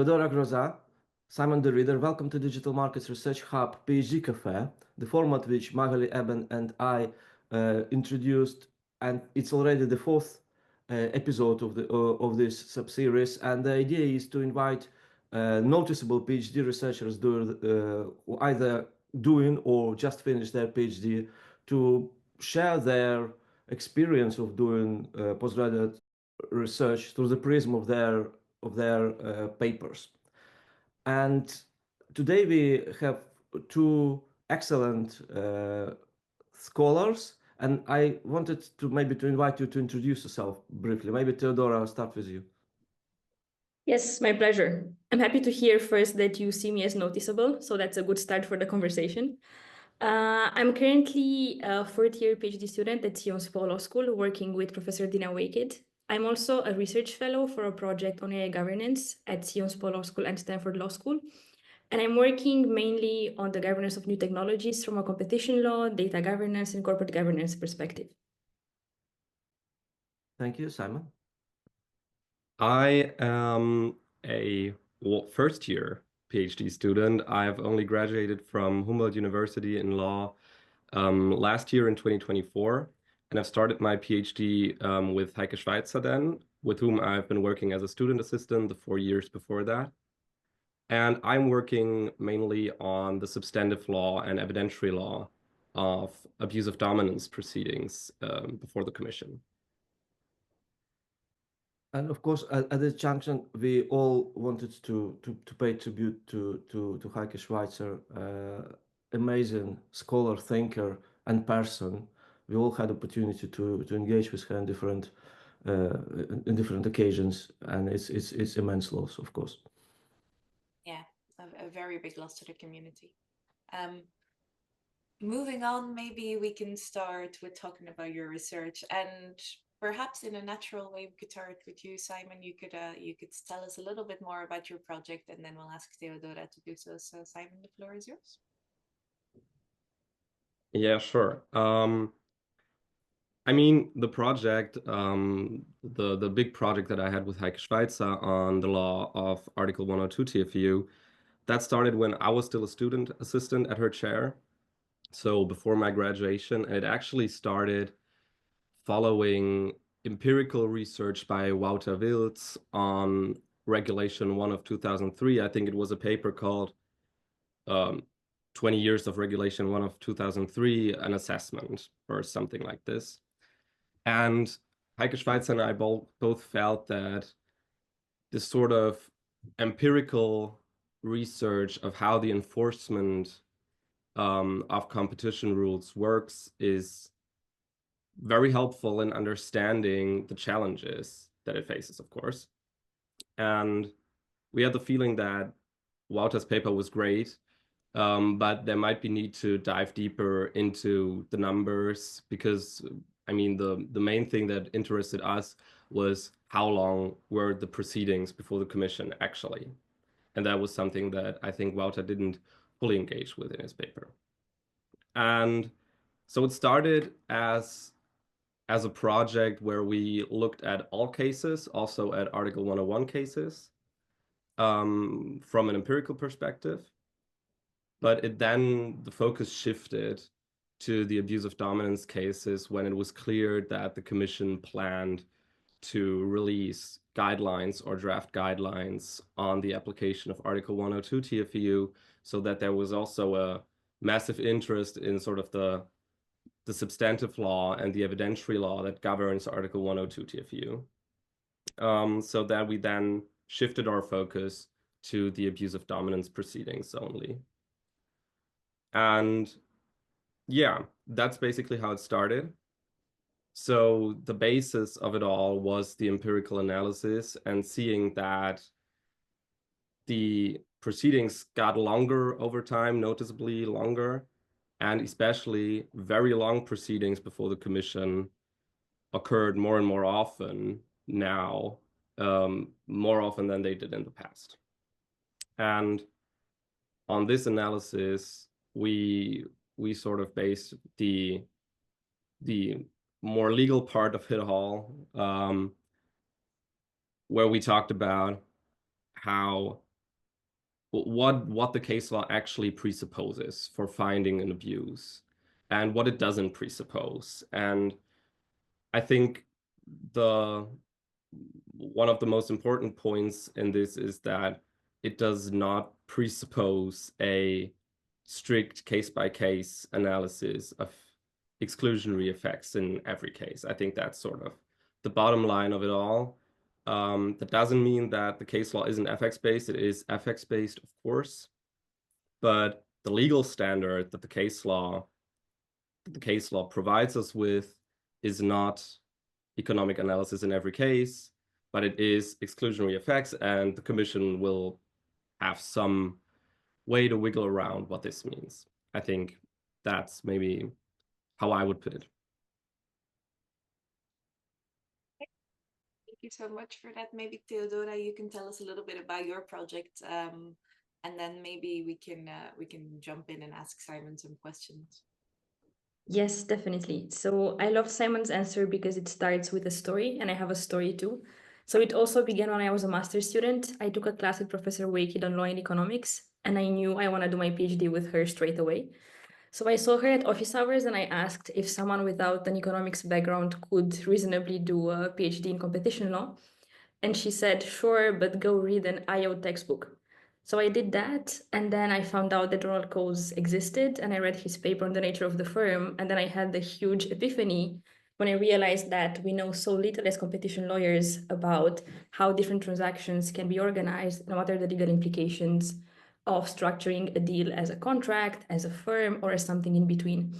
Teodora Groza, Simon the Reader. Welcome to Digital Markets Research Hub PhD Café, the format which Magali, Eben, and I introduced, and it's already the fourth episode of this sub-series. And the idea is to invite noticeable PhD researchers who either doing or just finished their PhD to share their experience of doing postgraduate research through the prism of their papers. And today we have two excellent scholars, and I wanted to maybe to invite you to introduce yourself briefly. Maybe Teodora, I'll start with you. Yes, my pleasure. I'm happy to hear first that you see me as noticeable, so that's a good start for the conversation. I'm currently a fourth-year PhD student at Sion Law School, working with Professor Dina Waked. I'm also a research fellow for a project on AI governance at Sion Law School and Stanford Law School. And I'm working mainly on the governance of new technologies from a competition law, data governance, and corporate governance perspective. Thank you, Simon. I am a first-year PhD student. I've only graduated from Humboldt University in law last year in 2024, and I've started my PhD with Heike Schweitzer then, with whom I've been working as a student assistant the 4 years before that. And I'm working mainly on the substantive law and evidentiary law of abuse of dominance proceedings before the commission. And of course, at this junction, we all wanted to pay tribute to Heike Schweitzer, amazing scholar, thinker, and person. We all had opportunity to engage with her in different occasions, and it's immense loss, of course. Yeah, a very big loss to the community. Moving on, maybe we can start with talking about your research, and perhaps in a natural way, we could start with you, Simon. You could tell us a little bit more about your project, and then we'll ask Teodora to do so. So, Simon, the floor is yours. Yeah, sure. I mean, the project, the big project that I had with Heike Schweitzer on the law of Article 102 TFU, that started when I was still a student assistant at her chair. So before my graduation, and it actually started following empirical research by Wouter Wilds on Regulation 1 of 2003. I think it was a paper called 20 Years of Regulation 1 of 2003, an assessment or something like this. And Heike Schweitzer and I both felt that this sort of empirical research of how the enforcement of competition rules works is very helpful in understanding the challenges that it faces, of course. And we had the feeling that Wouter's paper was great, but there might be need to dive deeper into the numbers because, I mean, the main thing that interested us was how long were the proceedings before the commission actually. And that was something that I think Wouter didn't fully engage with in his paper. And so it started as a project where we looked at all cases, also at Article 101 cases, from an empirical perspective. But then the focus shifted to the abuse of dominance cases when it was clear that the commission planned to release guidelines or draft guidelines on the application of Article 102 TFU, so that there was also a massive interest in sort of the substantive law and the evidentiary law that governs Article 102 TFU. So that we then shifted our focus to the abuse of dominance proceedings only. And yeah, that's basically how it started. So the basis of it all was the empirical analysis and seeing that the proceedings got longer over time, noticeably longer, and especially very long proceedings before the commission occurred more and more often now, more often than they did in the past. And on this analysis, we sort of based the more legal part of it all, where we talked about how what the case law actually presupposes for finding an abuse and what it doesn't presuppose. And I think one of the most important points in this is that it does not presuppose a strict case-by-case analysis of exclusionary effects in every case. I think that's sort of the bottom line of it all. That doesn't mean that the case law isn't FX-based. It is FX-based, of course, but the legal standard that the case law provides us with is not economic analysis in every case, but it is exclusionary effects, and the Commission will have some way to wiggle around what this means. I think that's maybe how I would put it. Thank you so much for that. Maybe Teodora, you can tell us a little bit about your project, and then maybe we can jump in and ask Simon some questions. Yes, definitely. So I love Simon's answer because it starts with a story, and I have a story too. So it also began when I was a master's student. I took a class with Professor Wakid on law and economics, and I knew I want to do my PhD with her straight away. So I saw her at office hours and I asked if someone without an economics background could reasonably do a PhD in competition law. And she said, sure, but go read an IO textbook. So I did that, and then I found out that Ronald Coase existed, and I read his paper on the nature of the firm, and then I had the huge epiphany when I realized that we know so little as competition lawyers about how different transactions can be organized and what are the legal implications of structuring a deal as a contract, as a firm, or as something in between.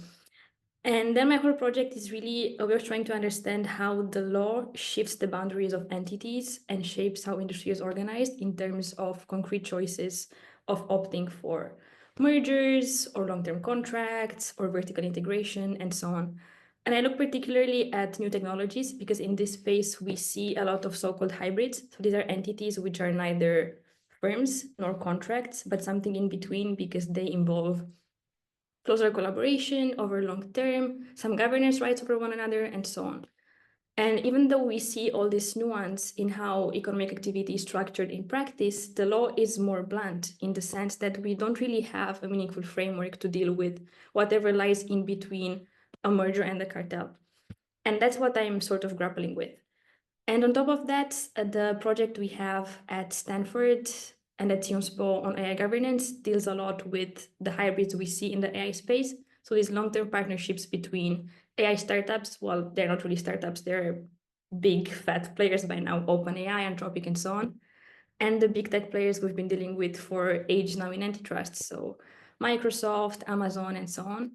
And then my whole project is really we're trying to understand how the law shifts the boundaries of entities and shapes how industry is organized in terms of concrete choices of opting for mergers or long-term contracts or vertical integration and so on. And I look particularly at new technologies because in this space we see a lot of so-called hybrids. So these are entities which are neither firms nor contracts, but something in between because they involve closer collaboration over long term, some governance rights over one another, and so on. And even though we see all this nuance in how economic activity is structured in practice, the law is more blunt in the sense that we don't really have a meaningful framework to deal with whatever lies in between a merger and a cartel. And that's what I'm sort of grappling with. And on top of that, the project we have at Stanford and at Sciences Po on AI governance deals a lot with the hybrids we see in the AI space. So these long-term partnerships between AI startups, well, they're not really startups, they're big fat players by now, OpenAI, Anthropic, and so on. And the big tech players we've been dealing with for age now in antitrust. So Microsoft, Amazon, and so on.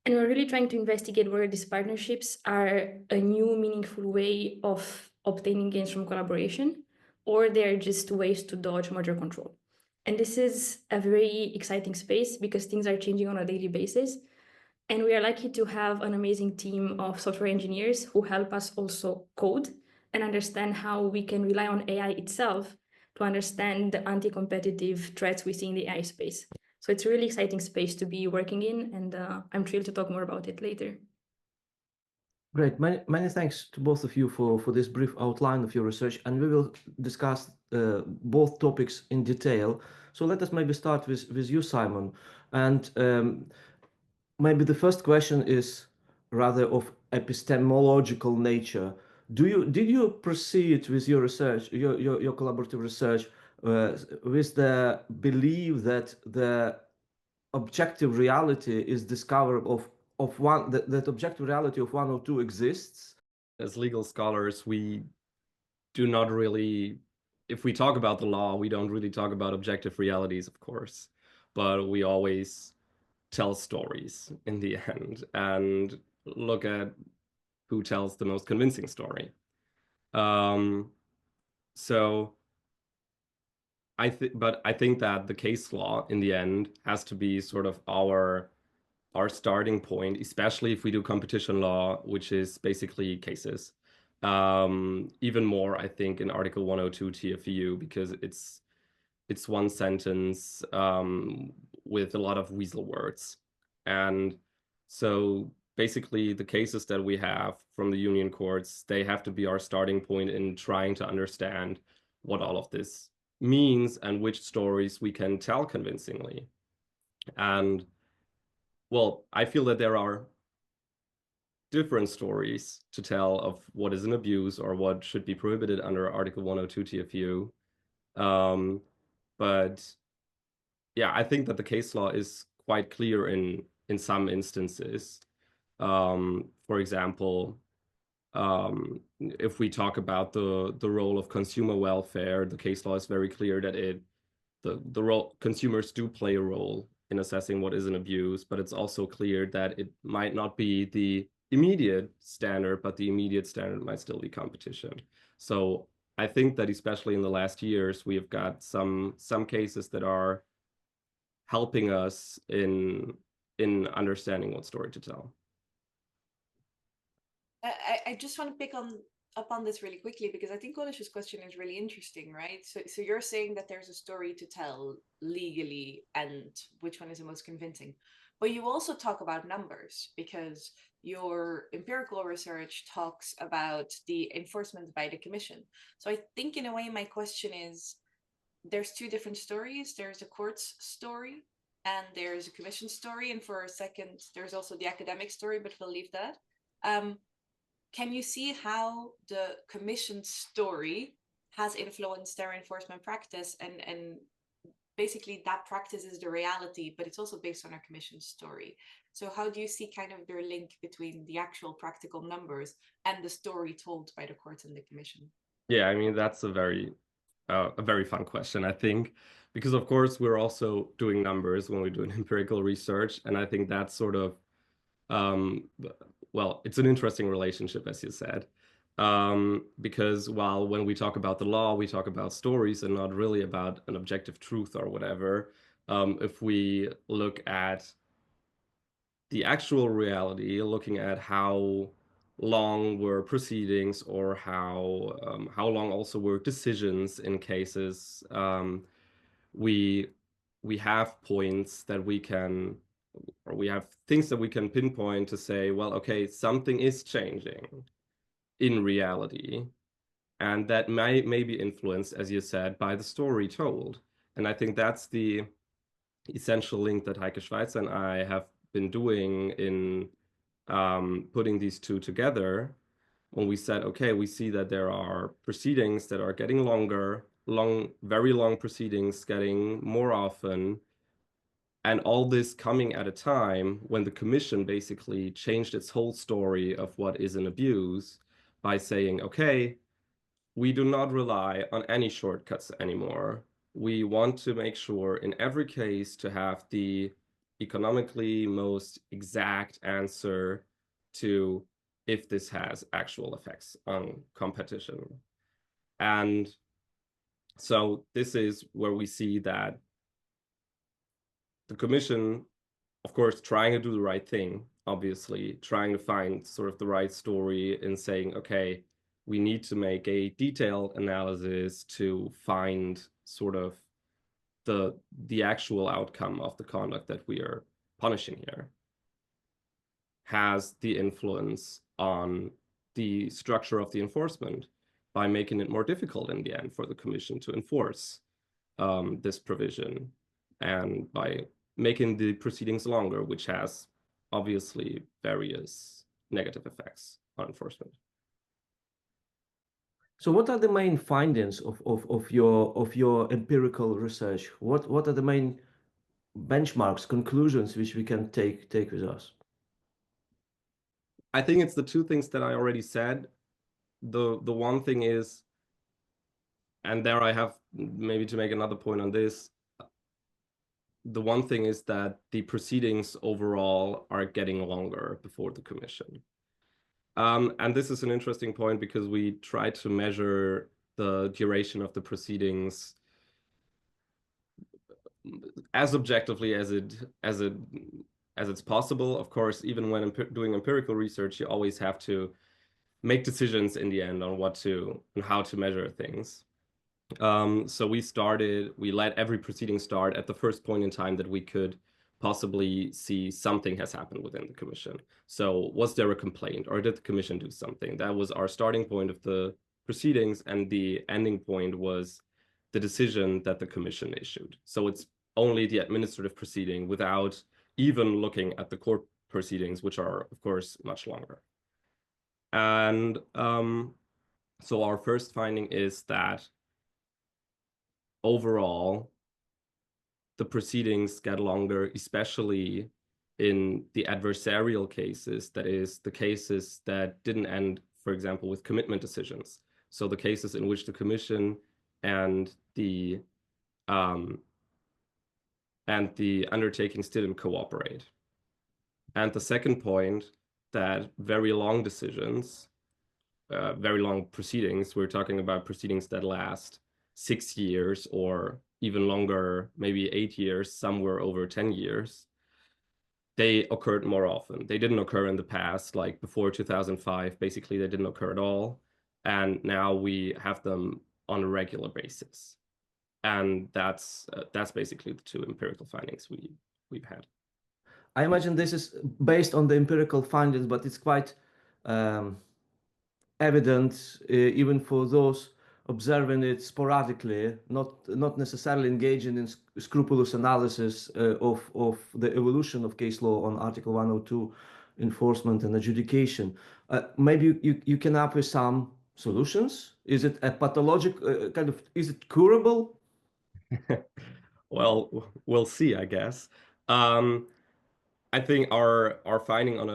And we're really trying to investigate whether these partnerships are a new meaningful way of obtaining gains from collaboration, or they're just ways to dodge merger control. And this is a very exciting space because things are changing on a daily basis. And we are lucky to have an amazing team of software engineers who help us also code and understand how we can rely on AI itself to understand the anti-competitive threats we see in the AI space. So it's a really exciting space to be working in, and I'm thrilled to talk more about it later. Great. Many thanks to both of you for this brief outline of your research, and we will discuss both topics in detail. So let us maybe start with you, Simon. And maybe the first question is rather of epistemological nature. Did you proceed with your research, your collaborative research, with the belief that the objective reality is discovered of one that objective reality of one or two exists? As legal scholars, we do not really, if we talk about the law, we don't really talk about objective realities, of course, but we always tell stories in the end and look at who tells the most convincing story. So I think that the case law in the end has to be sort of our starting point, especially if we do competition law, which is basically cases. Even more, I think, in Article 102 TFEU, because it's one sentence with a lot of weasel words. And so basically the cases that we have from the union courts, they have to be our starting point in trying to understand what all of this means and which stories we can tell convincingly. And well, I feel that there are different stories to tell of what is an abuse or what should be prohibited under Article 102 TFU. But yeah, I think that the case law is quite clear in some instances. For example, if we talk about the role of consumer welfare, the case law is very clear that the role consumers do play a role in assessing what is an abuse, but it's also clear that it might not be the immediate standard, but the immediate standard might still be competition. So I think that especially in the last years, we have got some cases that are helping us in understanding what story to tell. I just want to pick up on this really quickly, because I think Olesh's question is really interesting, right? So you're saying that there's a story to tell legally and which one is the most convincing. But you also talk about numbers, because your empirical research talks about the enforcement by the commission. So I think in a way my question is, there's two different stories. There's a court's story and there's a commission story. And for a second, there's also the academic story, but we'll leave that. Can you see how the commission story has influenced their enforcement practice, and basically that practice is the reality, but it's also based on a commission story? So how do you see kind of their link between the actual practical numbers and the story told by the court and the commission? Yeah, I mean, that's a very fun question, I think, because of course we're also doing numbers when we're doing empirical research, and I think that's sort of well, it's an interesting relationship, as you said, because while when we talk about the law, we talk about stories and not really about an objective truth or whatever. If we look at the actual reality, looking at how long were proceedings or how long also were decisions in cases, we have points that we can, or we have things that we can pinpoint to say, well, okay, something is changing in reality, and that may be influenced, as you said, by the story told. And I think that's the essential link that Heike Schweitzer and I have been doing in putting these two together, when we said, okay, we see that there are proceedings that are getting longer, very long proceedings getting more often, and all this coming at a time when the commission basically changed its whole story of what is an abuse by saying, okay, we do not rely on any shortcuts anymore. We want to make sure in every case to have the economically most exact answer to if this has actual effects on competition. And so this is where we see that the commission, of course, trying to do the right thing, obviously, trying to find sort of the right story in saying, okay, we need to make a detailed analysis to find sort of the actual outcome of the conduct that we are punishing here, has the influence on the structure of the enforcement by making it more difficult in the end for the commission to enforce this provision, and by making the proceedings longer, which has obviously various negative effects on enforcement. So what are the main findings of your empirical research? What are the main benchmarks, conclusions which we can take with us? I think it's the two things that I already said. The one thing is, and there I have maybe to make another point on this, the one thing is that the proceedings overall are getting longer before the commission. And this is an interesting point because we try to measure the duration of the proceedings as objectively as it's possible. Of course, even when doing empirical research, you always have to make decisions in the end on what to and how to measure things. So we let every proceeding start at the first point in time that we could possibly see something has happened within the commission. So was there a complaint, or did the commission do something? That was our starting point of the proceedings, and the ending point was the decision that the commission issued. So it's only the administrative proceeding without even looking at the court proceedings, which are, of course, much longer. And so our first finding is that overall, the proceedings get longer, especially in the adversarial cases, that is, the cases that didn't end, for example, with commitment decisions. So the cases in which the commission and the undertakings didn't cooperate. And the second point, that very long decisions, very long proceedings, we're talking about proceedings that last 6 years or even longer, maybe 8 years, some were over 10 years, they occurred more often. They didn't occur in the past, like before 2005, basically they didn't occur at all. And now we have them on a regular basis. And that's basically the two empirical findings we've had. I imagine this is based on the empirical findings, but it's quite evident even for those observing it sporadically, not necessarily engaging in scrupulous analysis of the evolution of case law on Article 102 enforcement and adjudication. Maybe you can offer some solutions. Is it a pathologic is it curable? Well, we'll see, I guess. I think our finding on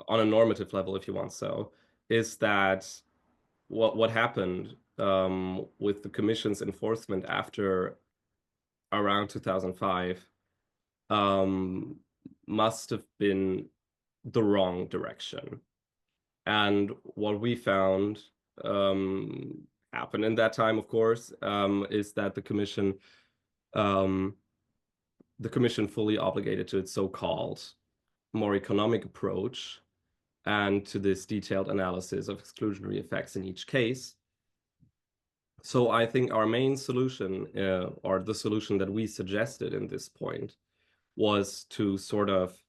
a normative level, if you want so, is that what happened with the commission's enforcement after around 2005 must have been the wrong direction. And what we found happened in that time, of course, is that the commission fully obligated to its so-called more economic approach and to this detailed analysis of exclusionary effects in each case. So I think our main solution, or the solution that we suggested in this point, was to sort of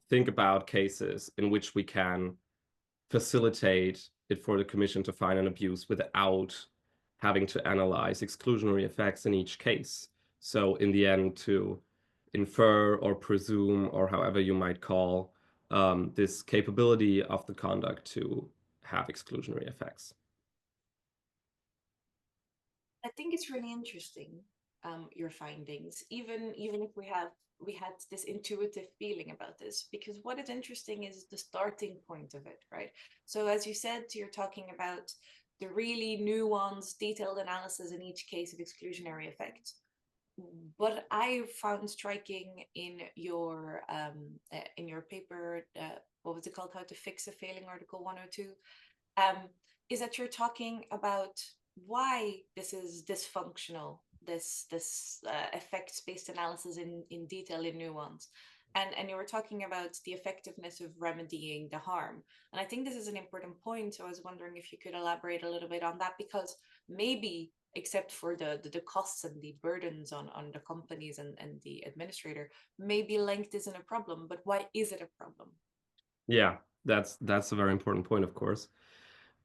think about cases in which we can facilitate it for the commission to find an abuse without having to analyze exclusionary effects in each case. So in the end, to infer or presume, or however you might call, this capability of the conduct to have exclusionary effects. I think it's really interesting, your findings, even if we had this intuitive feeling about this, because what is interesting is the starting point of it, right? So as you said, you're talking about the really nuanced, detailed analysis in each case of exclusionary effect. What I found striking in your paper, what was it called, How to Fix a Failing Article 102, is that you're talking about why this is dysfunctional, this effects-based analysis in detail, in nuance. And you were talking about the effectiveness of remedying the harm. And I think this is an important point. So I was wondering if you could elaborate a little bit on that, because maybe, except for the costs and the burdens on the companies and the administrator, maybe length isn't a problem, but why is it a problem? Yeah, that's a very important point, of course.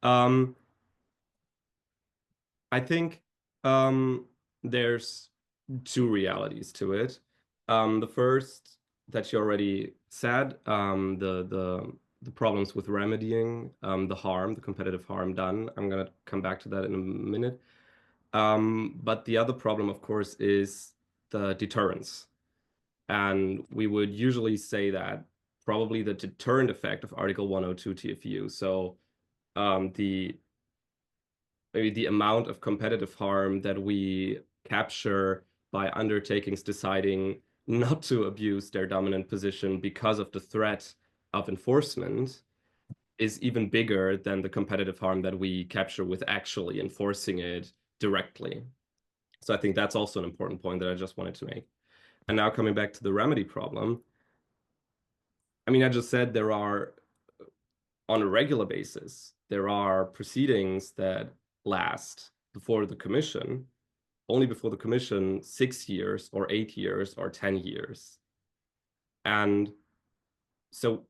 I think there's two realities to it. The first that you already said, the problems with remedying the harm, the competitive harm done. I'm gonna come back to that in a minute. But the other problem, of course, is the deterrence. And we would usually say that probably the deterrent effect of Article 102 TFU. So maybe the amount of competitive harm that we capture by undertakings deciding not to abuse their dominant position because of the threat of enforcement is even bigger than the competitive harm that we capture with actually enforcing it directly. So I think that's also an important point that I just wanted to make. And now coming back to the remedy problem, I mean, I just said there are, on a regular basis, there are proceedings that last before the commission, only before the commission, 6 years or 8 years or 10 years. And so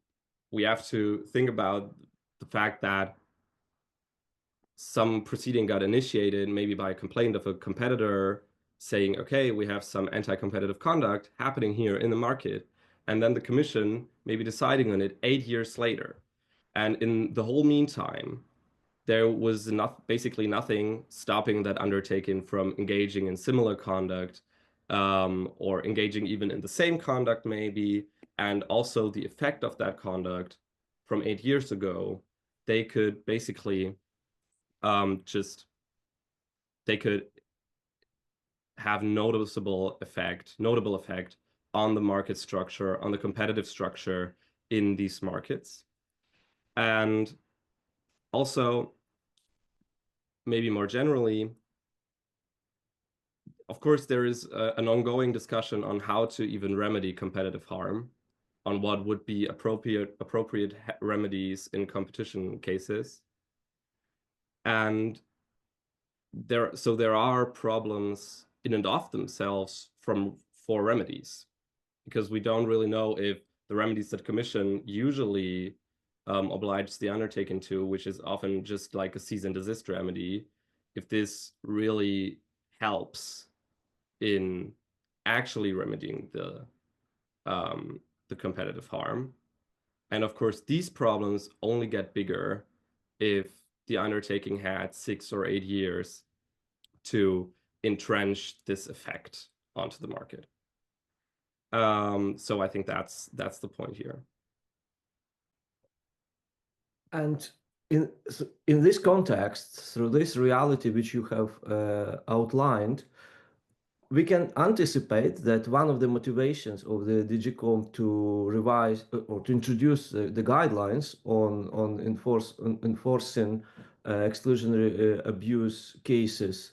we have to think about the fact that some proceeding got initiated, maybe by a complaint of a competitor saying, okay, we have some anti-competitive conduct happening here in the market. And then the commission maybe deciding on it 8 years later. And in the whole meantime, there was basically nothing stopping that undertaking from engaging in similar conduct, or engaging even in the same conduct maybe, and also the effect of that conduct from 8 years ago, they could basically they could have notable effect on the market structure, on the competitive structure in these markets. And also, maybe more generally, of course, there is an ongoing discussion on how to even remedy competitive harm, on what would be appropriate remedies in competition cases. And there are problems in and of themselves for remedies, because we don't really know if the remedies that commission usually obliges the undertaking to, which is often just like a cease and desist remedy, if this really helps in actually remedying the competitive harm. And of course, these problems only get bigger if the undertaking had 6 or 8 years to entrench this effect onto the market. So I think that's the point here. And in this context, through this reality which you have outlined, we can anticipate that one of the motivations of the DGCOM to revise or to introduce the guidelines on enforcing exclusionary abuse cases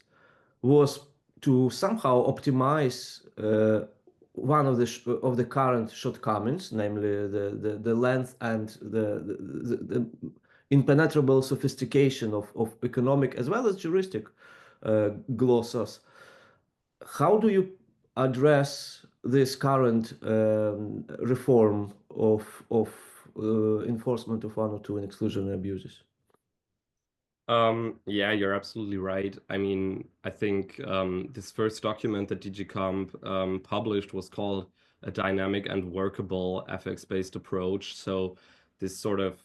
was to somehow optimize one of the current shortcomings, namely the length and the impenetrable sophistication of economic as well as juristic glosses. How do you address this current reform of enforcement of 102 and exclusionary abuses? Yeah, you're absolutely right. I mean, I think this first document that DGCOMP published was called A Dynamic and Workable FX-Based Approach. So this sort of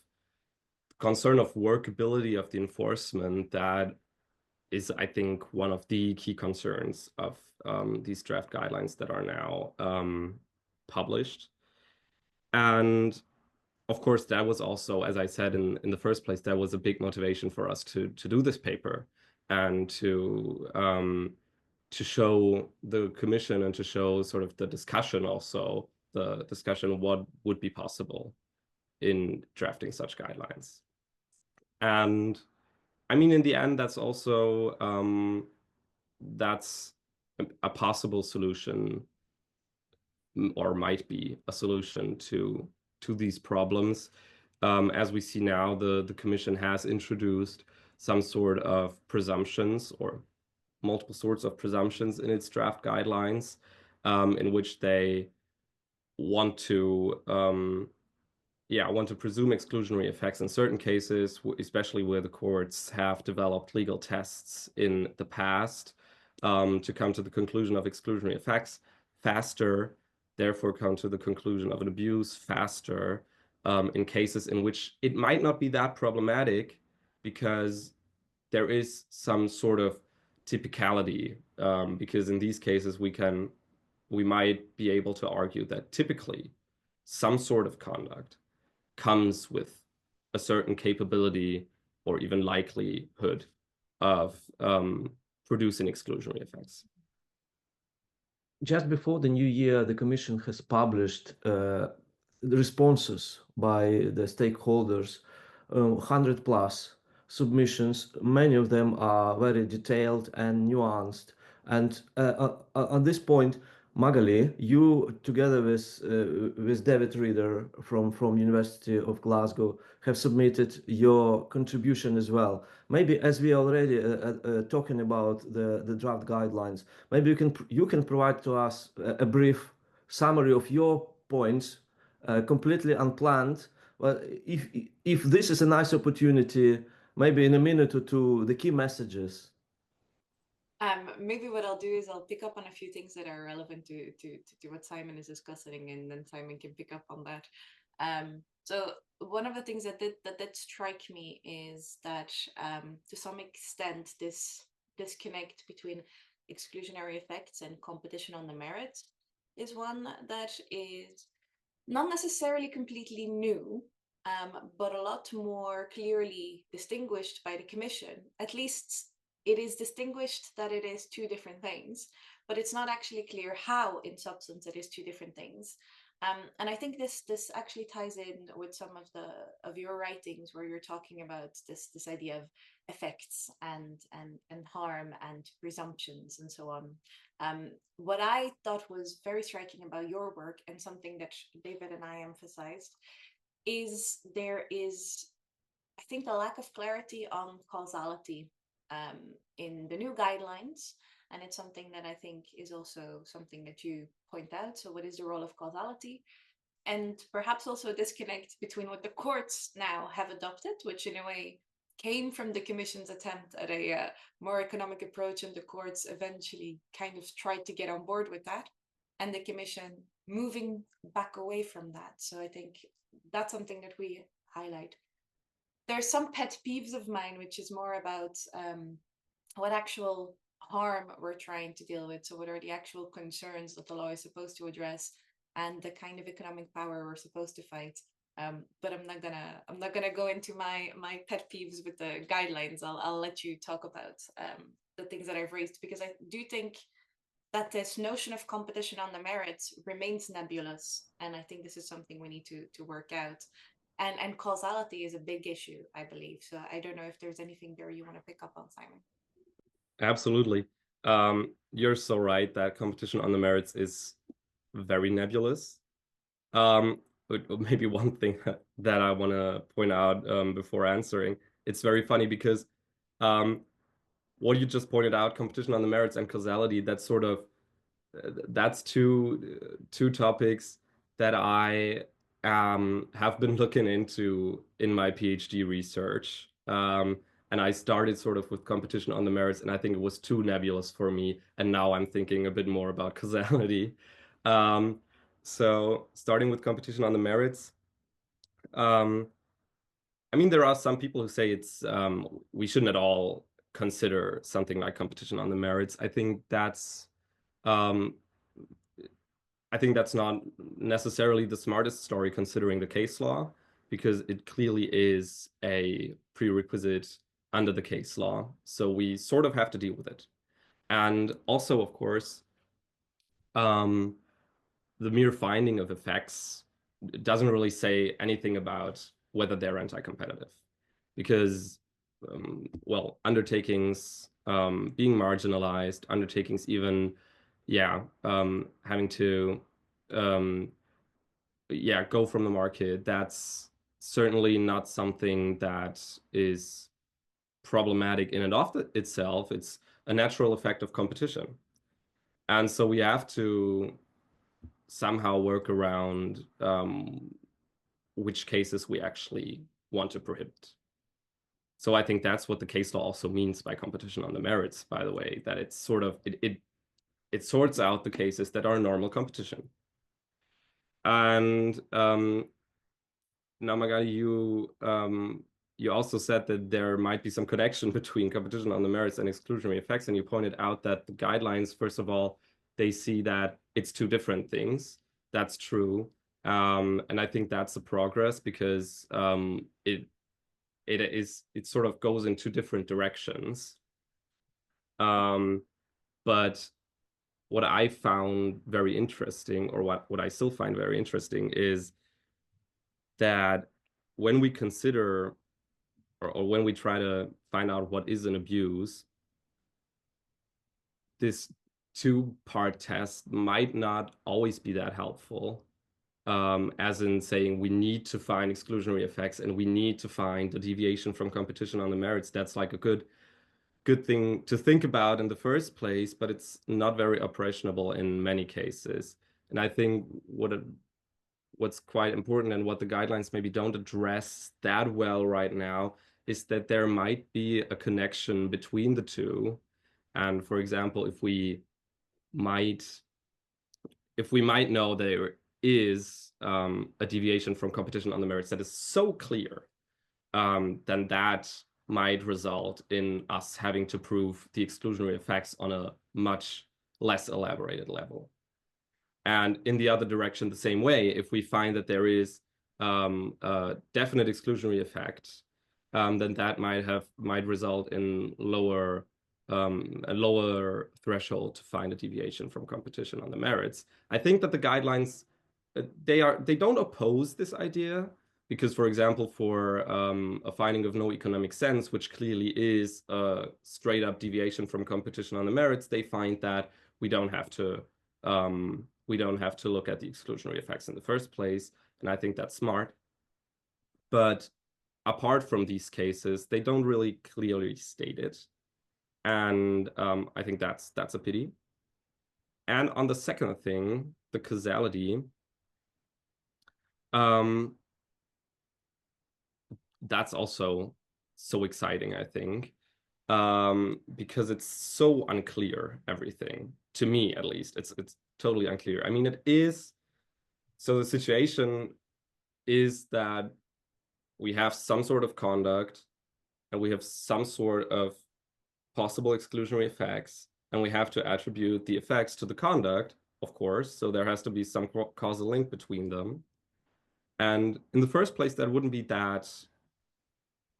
concern of workability of the enforcement, that is, I think, one of the key concerns of these draft guidelines that are now published. And of course, that was also, as I said in the first place, that was a big motivation for us to do this paper and to show the commission and to show sort of the discussion also, the discussion what would be possible in drafting such guidelines. And I mean, in the end, that's also that's a possible solution, or might be a solution to these problems. As we see now, the commission has introduced some sort of presumptions or multiple sorts of presumptions in its draft guidelines, in which they want to presume exclusionary effects in certain cases, especially where the courts have developed legal tests in the past, to come to the conclusion of exclusionary effects faster, therefore come to the conclusion of an abuse faster, in cases in which it might not be that problematic because there is some sort of typicality, because in these cases we might be able to argue that typically some sort of conduct comes with a certain capability or even likelihood of producing exclusionary effects. Just before the new year, the Commission has published the responses by the stakeholders, 100 plus submissions. Many of them are very detailed and nuanced. And at this point, Magali, you together with David Reader from University of Glasgow have submitted your contribution as well. Maybe as we already talking about the draft guidelines, maybe you can provide to us a brief summary of your points, completely unplanned. But if this is a nice opportunity maybe in a minute or two, the key messages. Maybe what I'll do is I'll pick up on a few things that are relevant to what Simon is discussing, and then Simon can pick up on that. So one of the things that did strike me is that to some extent this disconnect between exclusionary effects and competition on the merits is one that is not necessarily completely new, but a lot more clearly distinguished by the Commission. At least it is distinguished that it is two different things, but it's not actually clear how in substance it is two different things. And I think this actually ties in with some of your writings where you're talking about this idea of effects and harm and presumptions and so on. What I thought was very striking about your work, and something that David and I emphasized, is there is, I think, a lack of clarity on causality in the new guidelines. And it's something that I think is also something that you point out. So what is the role of causality? And perhaps also a disconnect between what the courts now have adopted, which in a way came from the Commission's attempt at a more economic approach, and the courts eventually kind of tried to get on board with that, and the Commission moving back away from that. So I think that's something that we highlight. There's some pet peeves of mine, which is more about what actual harm we're trying to deal with. So what are the actual concerns that the law is supposed to address, and the kind of economic power we're supposed to fight. But I'm not gonna go into my pet peeves with the guidelines. I'll let you talk about the things that I've raised, because I do think that this notion of competition on the merits remains nebulous, and I think this is something we need to work out. And causality is a big issue, I believe. So I don't know if there's anything there you want to pick up on, Simon. Absolutely. You're so right that competition on the merits is very nebulous. Maybe one thing that I want to point out before answering, it's very funny because what you just pointed out, competition on the merits and causality, that's sort of, that's two topics that I have been looking into in my PhD research. And I started sort of with competition on the merits, and I think it was too nebulous for me. And now I'm thinking a bit more about causality. So starting with competition on the merits, I mean, there are some people who say it's we shouldn't at all consider something like competition on the merits. I think that's not necessarily the smartest story considering the case law, because it clearly is a prerequisite under the case law. So we sort of have to deal with it. And also, of course, the mere finding of effects doesn't really say anything about whether they're anti-competitive, because, well, undertakings being marginalized, undertakings even, having to, go from the market, that's certainly not something that is problematic in and of itself. It's a natural effect of competition. And so we have to somehow work around which cases we actually want to prohibit. So I think that's what the case law also means by competition on the merits, by the way, that it's sort of, it sorts out the cases that are normal competition. And now, Magali, you also said that there might be some connection between competition on the merits and exclusionary effects, and you pointed out that the guidelines, first of all, they see that it's two different things. That's true. And I think that's a progress, because it sort of goes in two different directions. But what I found very interesting, or what I still find very interesting, is that when we consider, or when we try to find out what is an abuse, this two-part test might not always be that helpful, as in saying we need to find exclusionary effects and we need to find the deviation from competition on the merits. That's like a good thing to think about in the first place, but it's not very operationable in many cases. And I think what's quite important, and what the guidelines maybe don't address that well right now, is that there might be a connection between the two. And for example, if we might know there is a deviation from competition on the merits that is so clear, then that might result in us having to prove the exclusionary effects on a much less elaborated level. And in the other direction, the same way, if we find that there is a definite exclusionary effect, then that might result in a lower threshold to find a deviation from competition on the merits. I think that the guidelines, they don't oppose this idea, because, for example, for a finding of no economic sense, which clearly is a straight up deviation from competition on the merits, they find that we don't have to look at the exclusionary effects in the first place. And I think that's smart. But apart from these cases, they don't really clearly state it. And I think that's a pity. And on the second thing, the causality, that's also so exciting, I think, because it's so unclear, everything. To me, at least, it's totally unclear. I mean, it is. So the situation is that we have some sort of conduct and we have some sort of possible exclusionary effects, and we have to attribute the effects to the conduct, of course. So there has to be some causal link between them. And in the first place, that wouldn't be that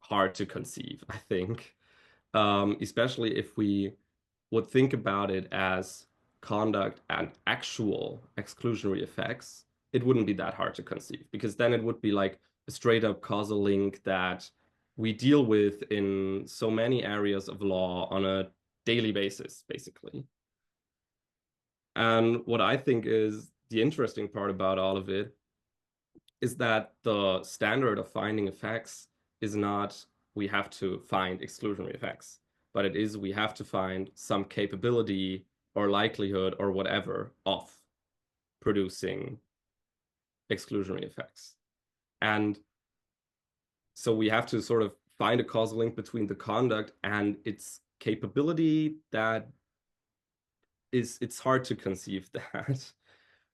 hard to conceive, I think, especially if we would think about it as conduct and actual exclusionary effects. It wouldn't be that hard to conceive, because then it would be like a straight up causal link that we deal with in so many areas of law on a daily basis, basically. And what I think is the interesting part about all of it is that the standard of finding effects is not we have to find exclusionary effects, but it is we have to find some capability or likelihood or whatever of producing exclusionary effects. And so we have to sort of find a causal link between the conduct and its capability. That is, it's hard to conceive that,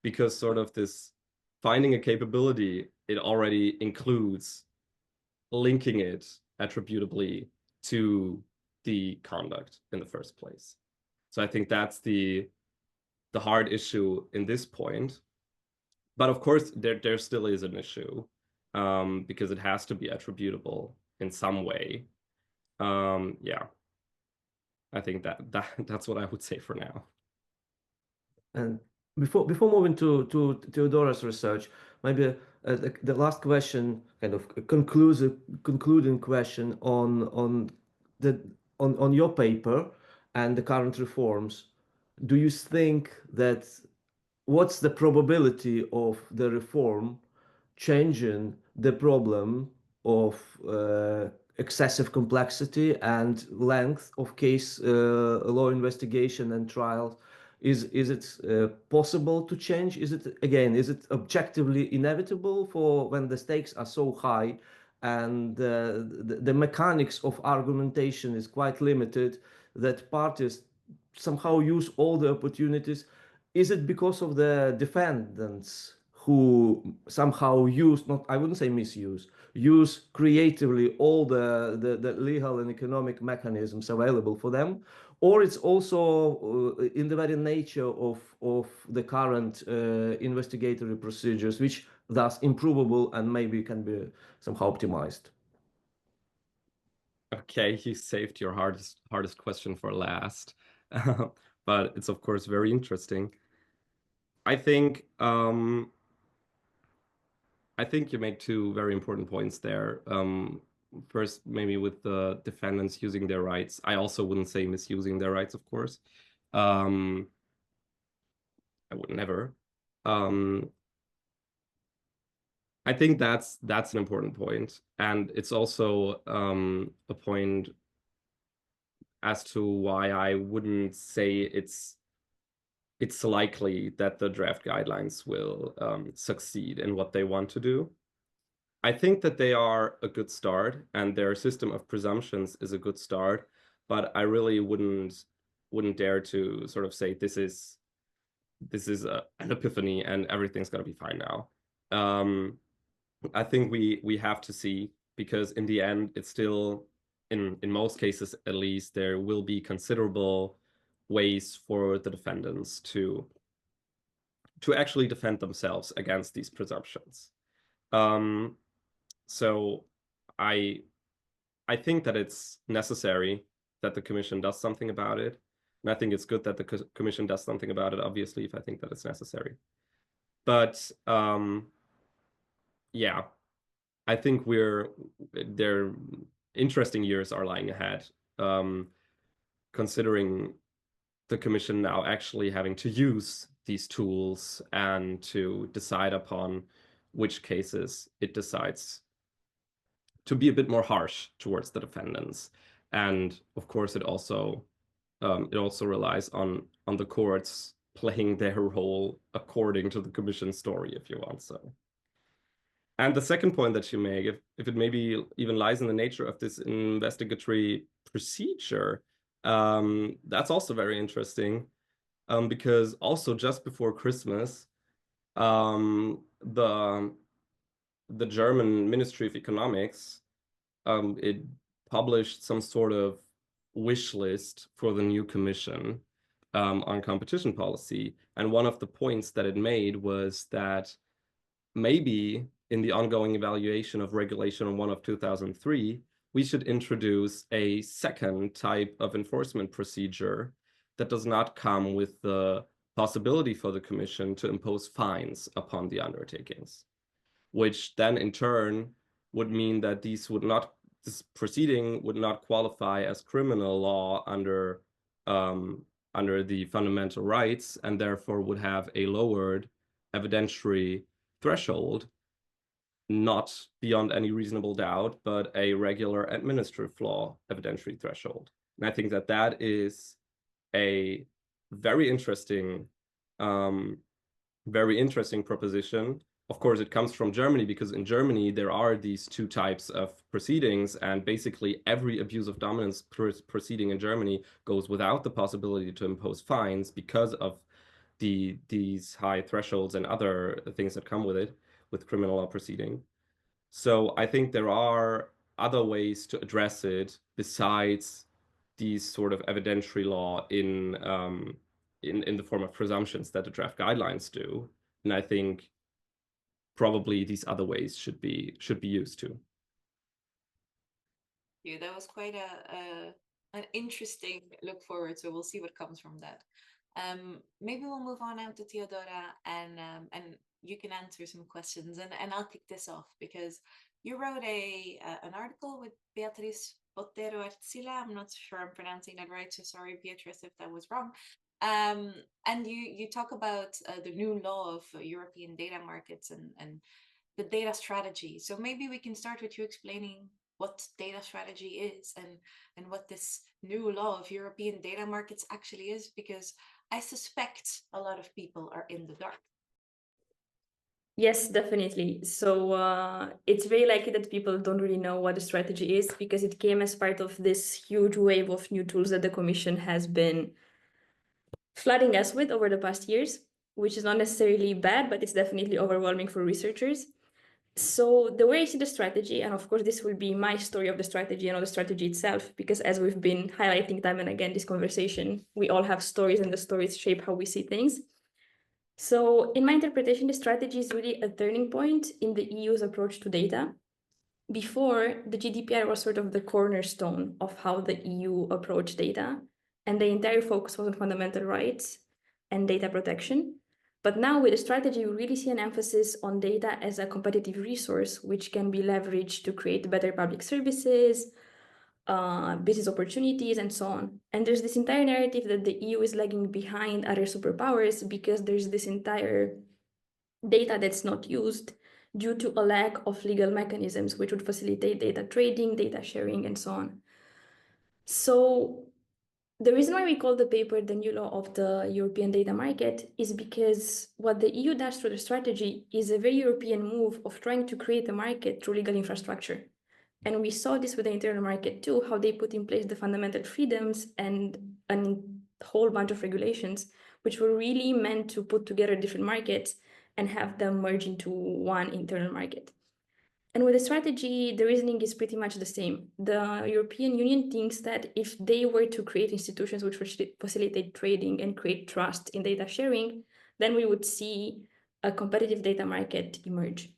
because sort of this finding a capability, it already includes linking it attributably to the conduct in the first place. So I think that's the hard issue in this point. But of course, there still is an issue, because it has to be attributable in some way. Yeah, I think that's what I would say for now. And before moving to Teodora's research, maybe the last question, kind of a concluding question on your paper and the current reforms. Do you think that what's the probability of the reform changing the problem of excessive complexity and length of case law investigation and trials? Is it possible to change? Is it objectively inevitable for when the stakes are so high and the mechanics of argumentation is quite limited, that parties somehow use all the opportunities? Is it because of the defendants who somehow use, not, I wouldn't say misuse, use creatively all the legal and economic mechanisms available for them? Or it's also in the very nature of the current investigatory procedures, which thus improvable and maybe can be somehow optimized? Okay, you saved your hardest question for last, but it's of course very interesting. I think you made two very important points there. First, maybe with the defendants using their rights. I also wouldn't say misusing their rights, of course. I would never. I think that's an important point, and it's also a point as to why I wouldn't say it's likely that the draft guidelines will succeed in what they want to do. I think that they are a good start, and their system of presumptions is a good start, but I really wouldn't dare to sort of say this is an epiphany and everything's gonna be fine now. I think we have to see, because in the end, it's still, in most cases at least, there will be considerable ways for the defendants to actually defend themselves against these presumptions. So I think that it's necessary that the commission does something about it. And I think it's good that the commission does something about it, obviously, if I think that it's necessary. But yeah, I think there interesting years are lying ahead, considering the commission now actually having to use these tools and to decide upon which cases it decides to be a bit more harsh towards the defendants. And of course, it also relies on the courts playing their role according to the commission story, if you want so. And the second point that you make, if it maybe even lies in the nature of this investigatory procedure, that's also very interesting, because also just before Christmas, the German Ministry of Economics, it published some sort of wish list for the new commission on competition policy. And one of the points that it made was that maybe in the ongoing evaluation of Regulation 1 of 2003, we should introduce a second type of enforcement procedure that does not come with the possibility for the Commission to impose fines upon the undertakings, which then in turn would mean that this proceeding would not qualify as criminal law under the fundamental rights, and therefore would have a lowered evidentiary threshold, not beyond any reasonable doubt, but a regular administrative law evidentiary threshold. And I think that that is a very interesting proposition. Of course, it comes from Germany, because in Germany, there are these two types of proceedings, and basically every abuse of dominance proceeding in Germany goes without the possibility to impose fines because of these high thresholds and other things that come with it, with criminal law proceeding. So I think there are other ways to address it besides these sort of evidentiary law in the form of presumptions that the draft guidelines do. And I think probably these other ways should be used too. Yeah, that was quite an interesting look forward. So we'll see what comes from that. Maybe we'll move on now to Teodora, and you can answer some questions, and I'll kick this off, because you wrote an article with Beatriz Botero Arcila. I'm not sure I'm pronouncing that right, so sorry, Beatriz, if that was wrong. And you talk about the new law of European data markets and the data strategy. So maybe we can start with you explaining what data strategy is and what this new law of European data markets actually is, because I suspect a lot of people are in the dark. Yes, definitely. So it's very likely that people don't really know what the strategy is, because it came as part of this huge wave of new tools that the Commission has been flooding us with over the past years, which is not necessarily bad, but it's definitely overwhelming for researchers. So the way I see the strategy, and of course this will be my story of the strategy and not the strategy itself, because as we've been highlighting time and again this conversation, we all have stories, and the stories shape how we see things. So in my interpretation, the strategy is really a turning point in the EU's approach to data. Before, the GDPR was sort of the cornerstone of how the EU approached data, and the entire focus was on fundamental rights and data protection. But now with the strategy, we really see an emphasis on data as a competitive resource, which can be leveraged to create better public services, business opportunities, and so on. And there's this entire narrative that the EU is lagging behind other superpowers because there's this entire data that's not used due to a lack of legal mechanisms which would facilitate data trading, data sharing, and so on. So The reason why we call the paper the new law of the European data market is because what the EU does through the strategy is a very European move of trying to create a market through legal infrastructure. And we saw this with the internal market too, how they put in place the fundamental freedoms and a whole bunch of regulations, which were really meant to put together different markets and have them merge into one internal market. And with the strategy, the reasoning is pretty much the same. The European Union thinks that if they were to create institutions which facilitate trading and create trust in data sharing, then we would see a competitive data market emerge.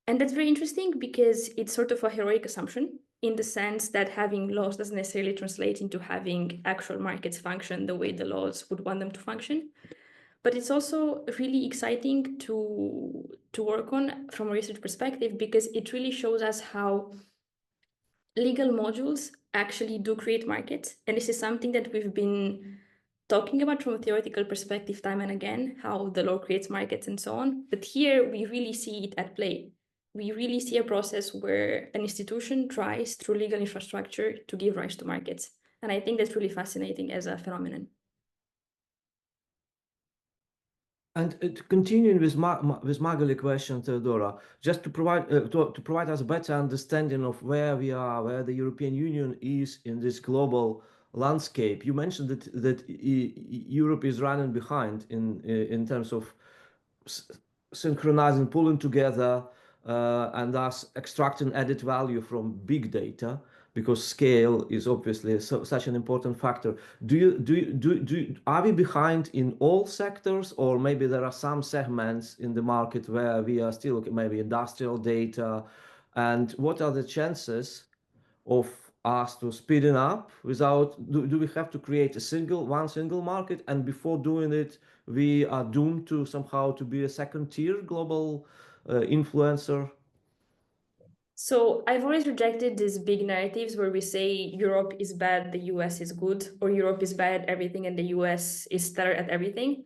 And that's very interesting because it's sort of a heroic assumption in the sense that having laws doesn't necessarily translate into having actual markets function the way the laws would want them to function. But it's also really exciting to work on from a research perspective because it really shows us how legal modules actually do create markets. And this is something that we've been talking about from a theoretical perspective time and again, how the law creates markets and so on. But here we really see it at play. We really see a process where an institution tries through legal infrastructure to give rise to markets. And I think that's really fascinating as a phenomenon. And continuing with Magali question, Teodora, just to provide us a better understanding of where we are, where the European Union is in this global landscape. You mentioned that Europe is running behind in terms of synchronizing, pulling together, and thus extracting added value from big data, because scale is obviously such an important factor. Are we behind in all sectors, or maybe there are some segments in the market where we are still, maybe industrial data? And what are the chances of us to speeding up without, do we have to create one single market, and before doing it we are doomed to somehow to be a second tier global influencer? So I've always rejected these big narratives where we say Europe is bad, the US is good, or Europe is bad at everything and the US is stellar at everything.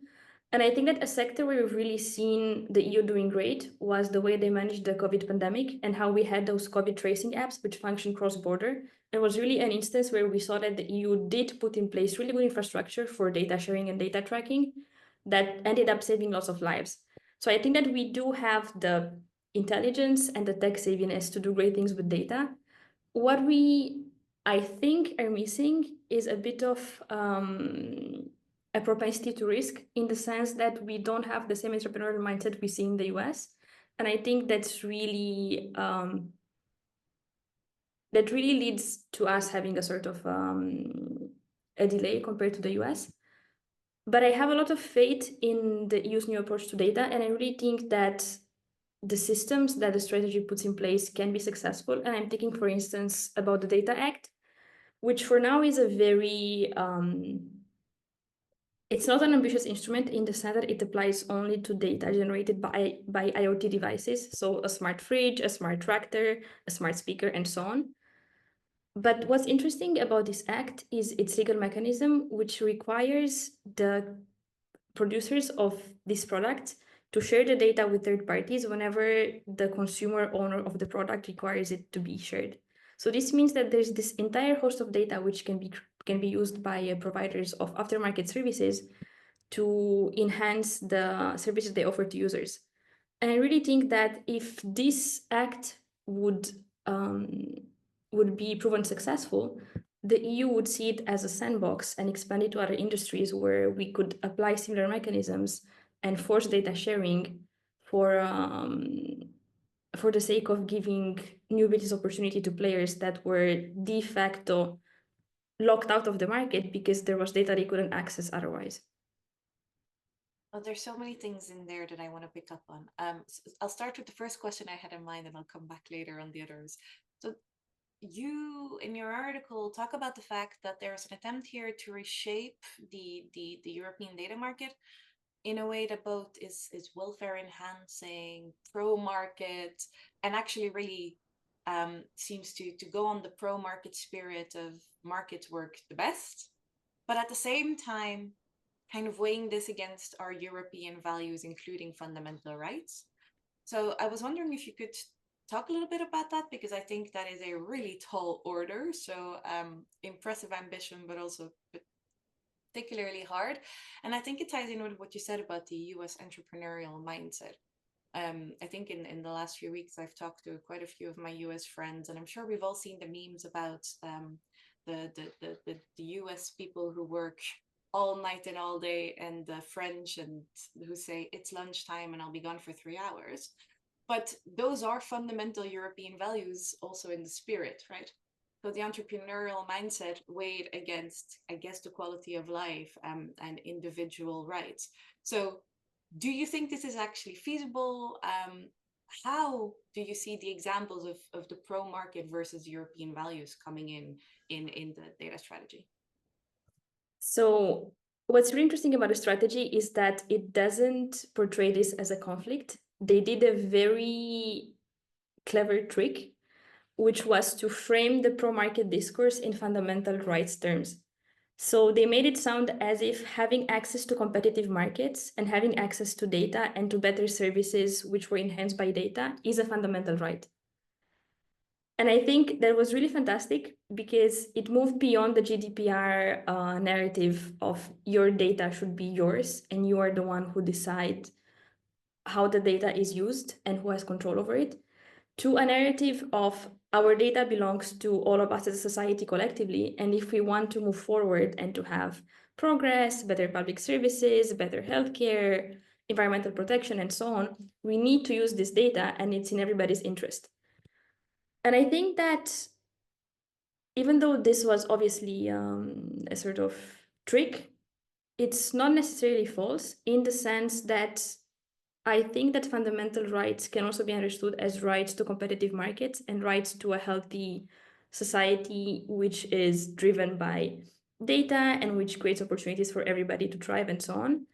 And I think that a sector where we've really seen the EU doing great was the way they managed the COVID pandemic and how we had those COVID tracing apps which function cross-border. It was really an instance where we saw that the EU did put in place really good infrastructure for data sharing and data tracking that ended up saving lots of lives. So I think that we do have the intelligence and the tech savviness to do great things with data. What we, I think, are missing is a bit of a propensity to risk, in the sense that we don't have the same entrepreneurial mindset we see in the US. And I think that's really, that really leads to us having a sort of a delay compared to the US. But I have a lot of faith in the EU's new approach to data, and I really think that the systems that the strategy puts in place can be successful. And I'm thinking, for instance, about the Data Act, which for now is a very, it's not an ambitious instrument in the sense that it applies only to data generated by IoT devices. So a smart fridge, a smart tractor, a smart speaker, and so on. But what's interesting about this act is its legal mechanism, which requires the producers of this product to share the data with third parties whenever the consumer owner of the product requires it to be shared. So this means that there's this entire host of data which can be used by providers of aftermarket services to enhance the services they offer to users. And I really think that if this act would be proven successful, the EU would see it as a sandbox and expand it to other industries where we could apply similar mechanisms and force data sharing for the sake of giving new business opportunity to players that were de facto locked out of the market because there was data they couldn't access otherwise. Oh, there's so many things in there that I want to pick up on. So I'll start with the first question I had in mind, and I'll come back later on the others. So you, in your article, talk about the fact that there's an attempt here to reshape the European data market in a way that both is welfare enhancing, pro-market, and actually really seems to go on the pro-market spirit of markets work the best, but at the same time kind of weighing this against our European values, including fundamental rights. So I was wondering if you could talk a little bit about that, because I think that is a really tall order. So impressive ambition, but also particularly hard. And I think it ties in with what you said about the US entrepreneurial mindset. I think in the last few weeks, I've talked to quite a few of my US friends, and I'm sure we've all seen the memes about the US people who work all night and all day, and the French and who say it's lunchtime and I'll be gone for 3 hours. But those are fundamental European values also in the spirit, right? So the entrepreneurial mindset weighed against, I guess, the quality of life and individual rights. So do you think this is actually feasible? How do you see the examples of the pro-market versus European values coming in the data strategy? So what's really interesting about the strategy is that it doesn't portray this as a conflict. They did a very clever trick, which was to frame the pro-market discourse in fundamental rights terms. So they made it sound as if having access to competitive markets and having access to data and to better services which were enhanced by data is a fundamental right. And I think that was really fantastic because it moved beyond the GDPR narrative of your data should be yours and you are the one who decides how the data is used and who has control over it, to a narrative of our data belongs to all of us as a society collectively. And if we want to move forward and to have progress, better public services, better healthcare, environmental protection, and so on, we need to use this data and it's in everybody's interest. And I think that even though this was obviously a sort of trick, it's not necessarily false in the sense that I think that fundamental rights can also be understood as rights to competitive markets and rights to a healthy society, which is driven by data and which creates opportunities for everybody to thrive and so on.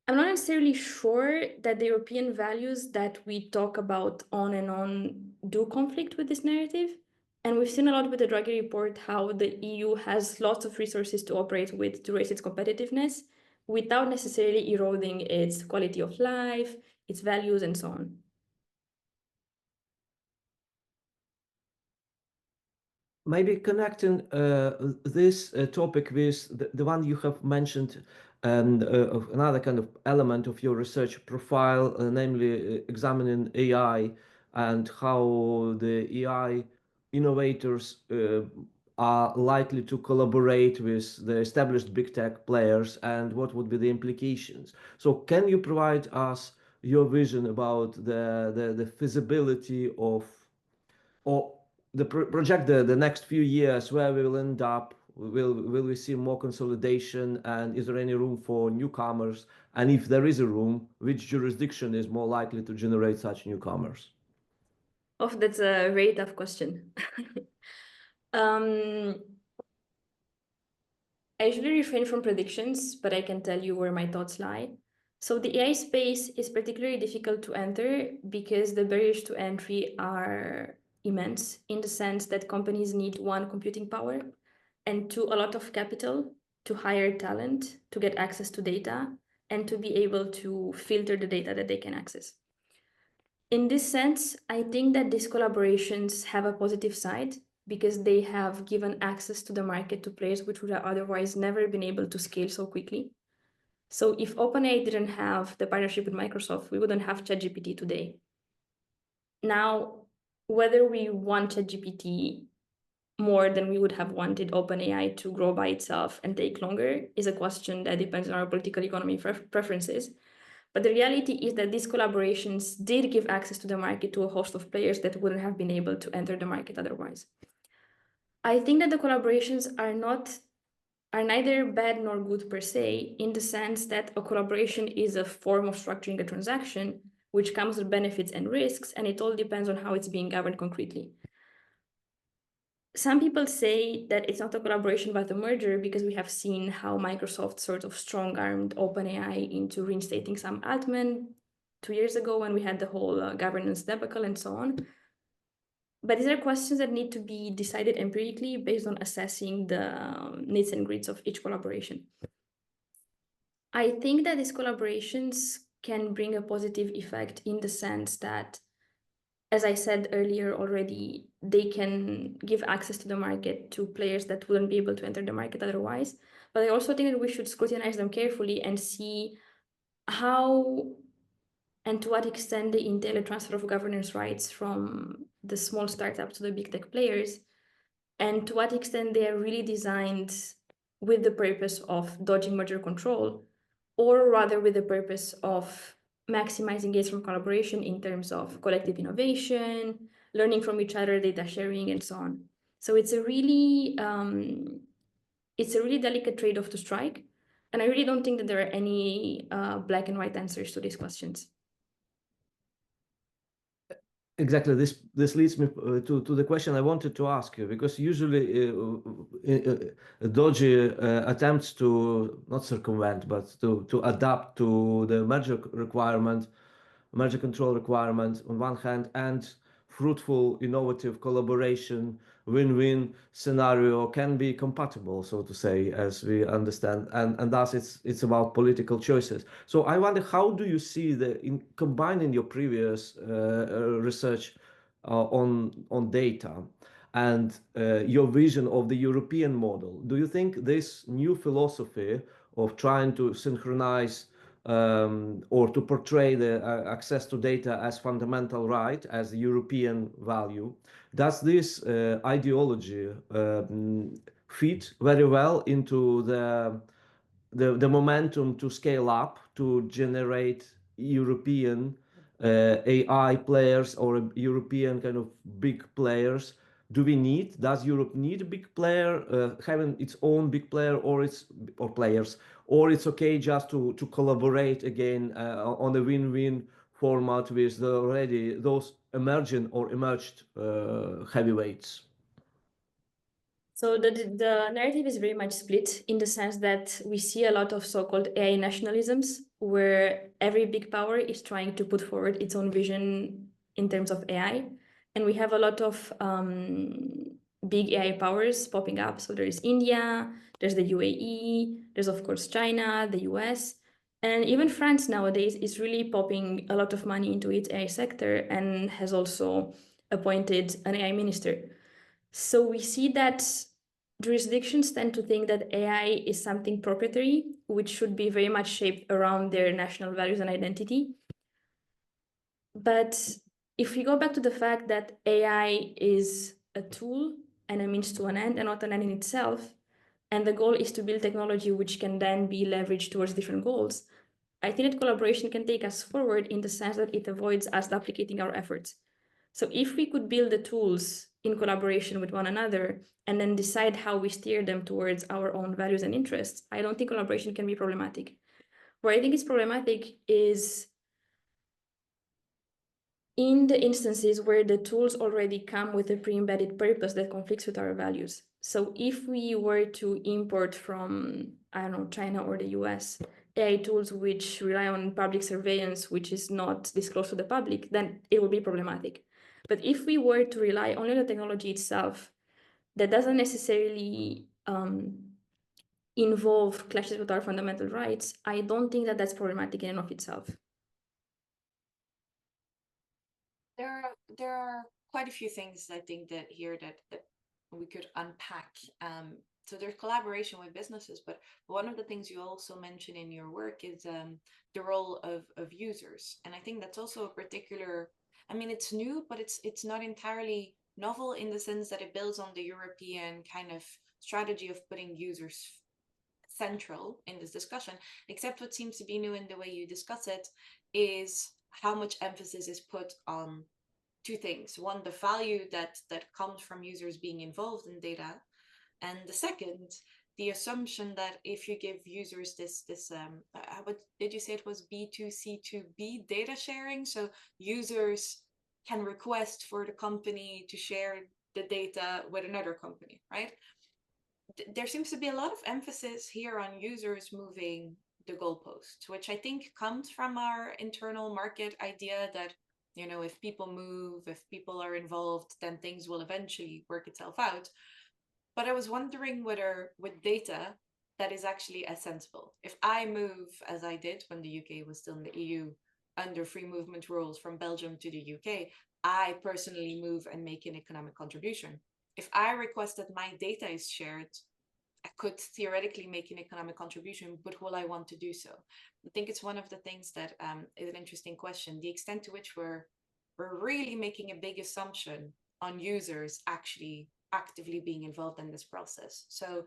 I'm not necessarily sure that the European values that we talk about on and on do conflict with this narrative. And we've seen a lot with the Draghi report how the EU has lots of resources to operate with to raise its competitiveness without necessarily eroding its quality of life, its values, and so on. Maybe connecting this topic with the one you have mentioned, and another kind of element of your research profile, namely examining AI and how the AI innovators are likely to collaborate with the established big tech players, and what would be the implications. So can you provide us your vision about the feasibility of, or project the next few years, where we will end up? Will we see more consolidation, and is there any room for newcomers? And if there is a room, which jurisdiction is more likely to generate such newcomers? Oh, that's a very tough question. I usually refrain from predictions, but I can tell you where my thoughts lie. So the AI space is particularly difficult to enter because the barriers to entry are immense, in the sense that companies need, one, computing power, and two, a lot of capital to hire talent, to get access to data, and to be able to filter the data that they can access. In this sense, I think that these collaborations have a positive side because they have given access to the market to players which would have otherwise never been able to scale so quickly. So if OpenAI didn't have the partnership with Microsoft, we wouldn't have ChatGPT today. Now, whether we want ChatGPT more than we would have wanted OpenAI to grow by itself and take longer is a question that depends on our political economy preferences. But the reality is that these collaborations did give access to the market to a host of players that wouldn't have been able to enter the market otherwise. I think that the collaborations are neither bad nor good per se, in the sense that a collaboration is a form of structuring a transaction, which comes with benefits and risks, and it all depends on how it's being governed concretely. Some people say that it's not a collaboration but a merger because we have seen how Microsoft sort of strong-armed OpenAI into reinstating Sam Altman 2 years ago when we had the whole governance debacle and so on. But these are questions that need to be decided empirically based on assessing the needs and greeds of each collaboration. I think that these collaborations can bring a positive effect in the sense that, as I said earlier already, they can give access to the market to players that wouldn't be able to enter the market otherwise. But I also think that we should scrutinize them carefully and see how and to what extent they entail a transfer of governance rights from the small startups to the big tech players, and to what extent they are really designed with the purpose of dodging merger control, or rather with the purpose of maximizing engagement from collaboration in terms of collective innovation, learning from each other, data sharing, and so on. So it's a really delicate trade-off to strike, and I really don't think that there are any black and white answers to these questions. Exactly. This leads me to the question I wanted to ask you, because usually Doji attempts to not circumvent, but to adapt to the merger requirement, merger control requirement on one hand, and fruitful, innovative collaboration, win-win scenario can be compatible, so to say, as we understand, and thus it's about political choices. So I wonder, how do you see in combining your previous research on data and your vision of the European model? Do you think this new philosophy of trying to synchronize or to portray the access to data as fundamental right, as the European value, does this ideology fit very well into the momentum to scale up, to generate European AI players or European kind of big players? Does Europe need a big player, having its own big player, or players, or it's okay just to collaborate again on a win-win format with those emerging or emerged heavyweights? So the narrative is very much split in the sense that we see a lot of so-called AI nationalisms, where every big power is trying to put forward its own vision in terms of AI. And we have a lot of big AI powers popping up. So there is India, there's the UAE, there's of course China, the US, and even France nowadays is really popping a lot of money into its AI sector and has also appointed an AI minister. So we see that jurisdictions tend to think that AI is something proprietary, which should be very much shaped around their national values and identity. But if we go back to the fact that AI is a tool and a means to an end and not an end in itself, and the goal is to build technology which can then be leveraged towards different goals, I think that collaboration can take us forward in the sense that it avoids us duplicating our efforts. So if we could build the tools in collaboration with one another and then decide how we steer them towards our own values and interests, I don't think collaboration can be problematic. Where I think it's problematic is in the instances where the tools already come with a pre-embedded purpose that conflicts with our values. So if we were to import from, I don't know, China or the US, AI tools which rely on public surveillance, which is not disclosed to the public, then it would be problematic. But if we were to rely only on the technology itself, that doesn't necessarily involve clashes with our fundamental rights, I don't think that that's problematic in and of itself. There are quite a few things I think that we could unpack. So there's collaboration with businesses, but one of the things you also mention in your work is the role of users, and I think that's also a particular. I mean, it's new, but it's not entirely novel in the sense that it builds on the European kind of strategy of putting users central in this discussion. Except what seems to be new in the way you discuss it is how much emphasis is put on two things. One, the value that comes from users being involved in data, and the second, the assumption that if you give users this what did you say it was, B2C2B data sharing, so users can request for the company to share the data with another company, right? There seems to be a lot of emphasis here on users moving the goalposts, which I think comes from our internal market idea that, you know, if people move, if people are involved, then things will eventually work itself out. But I was wondering whether with data that is actually as sensible. If I move, as I did when the UK was still in the EU, under free movement rules from Belgium to the UK, I personally move and make an economic contribution. If I request that my data is shared, could theoretically make an economic contribution, but will I want to do so? I think it's one of the things that is an interesting question, the extent to which we're really making a big assumption on users actually actively being involved in this process. So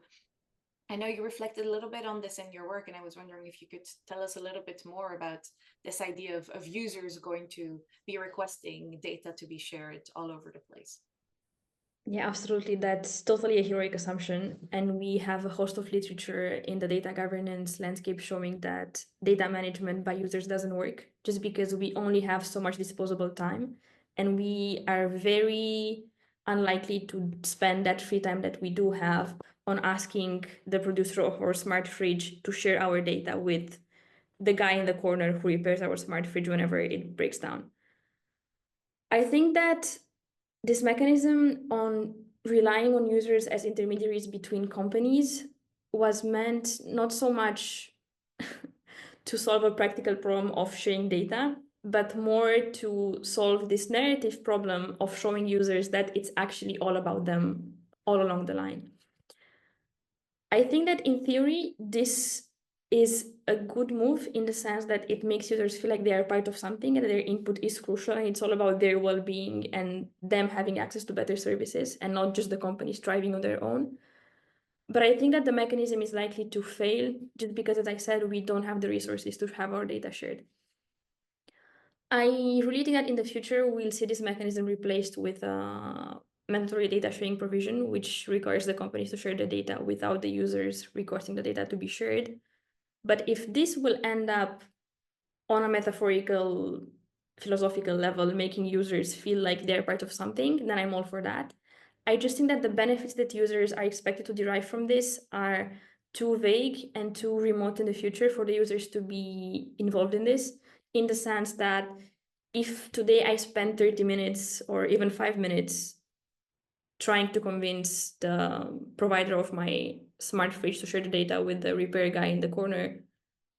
I know you reflected a little bit on this in your work, and I was wondering if you could tell us a little bit more about this idea of users going to be requesting data to be shared all over the place. Yeah, absolutely. That's totally a heroic assumption. And we have a host of literature in the data governance landscape showing that data management by users doesn't work just because we only have so much disposable time. And we are very unlikely to spend that free time that we do have on asking the producer of our smart fridge to share our data with the guy in the corner who repairs our smart fridge whenever it breaks down. I think that this mechanism on relying on users as intermediaries between companies was meant not so much to solve a practical problem of sharing data, but more to solve this narrative problem of showing users that it's actually all about them all along the line. I think that in theory, this is a good move in the sense that it makes users feel like they are part of something and their input is crucial, and it's all about their well-being and them having access to better services and not just the companies thriving on their own. But I think that the mechanism is likely to fail just because, as I said, we don't have the resources to have our data shared. I really think that in the future, we'll see this mechanism replaced with a mandatory data sharing provision, which requires the companies to share the data without the users requesting the data to be shared. But if this will end up on a metaphorical, philosophical level, making users feel like they're part of something, then I'm all for that. I just think that the benefits that users are expected to derive from this are too vague and too remote in the future for the users to be involved in this, in the sense that if today I spend 30 minutes or even 5 minutes trying to convince the provider of my smart fridge to share the data with the repair guy in the corner,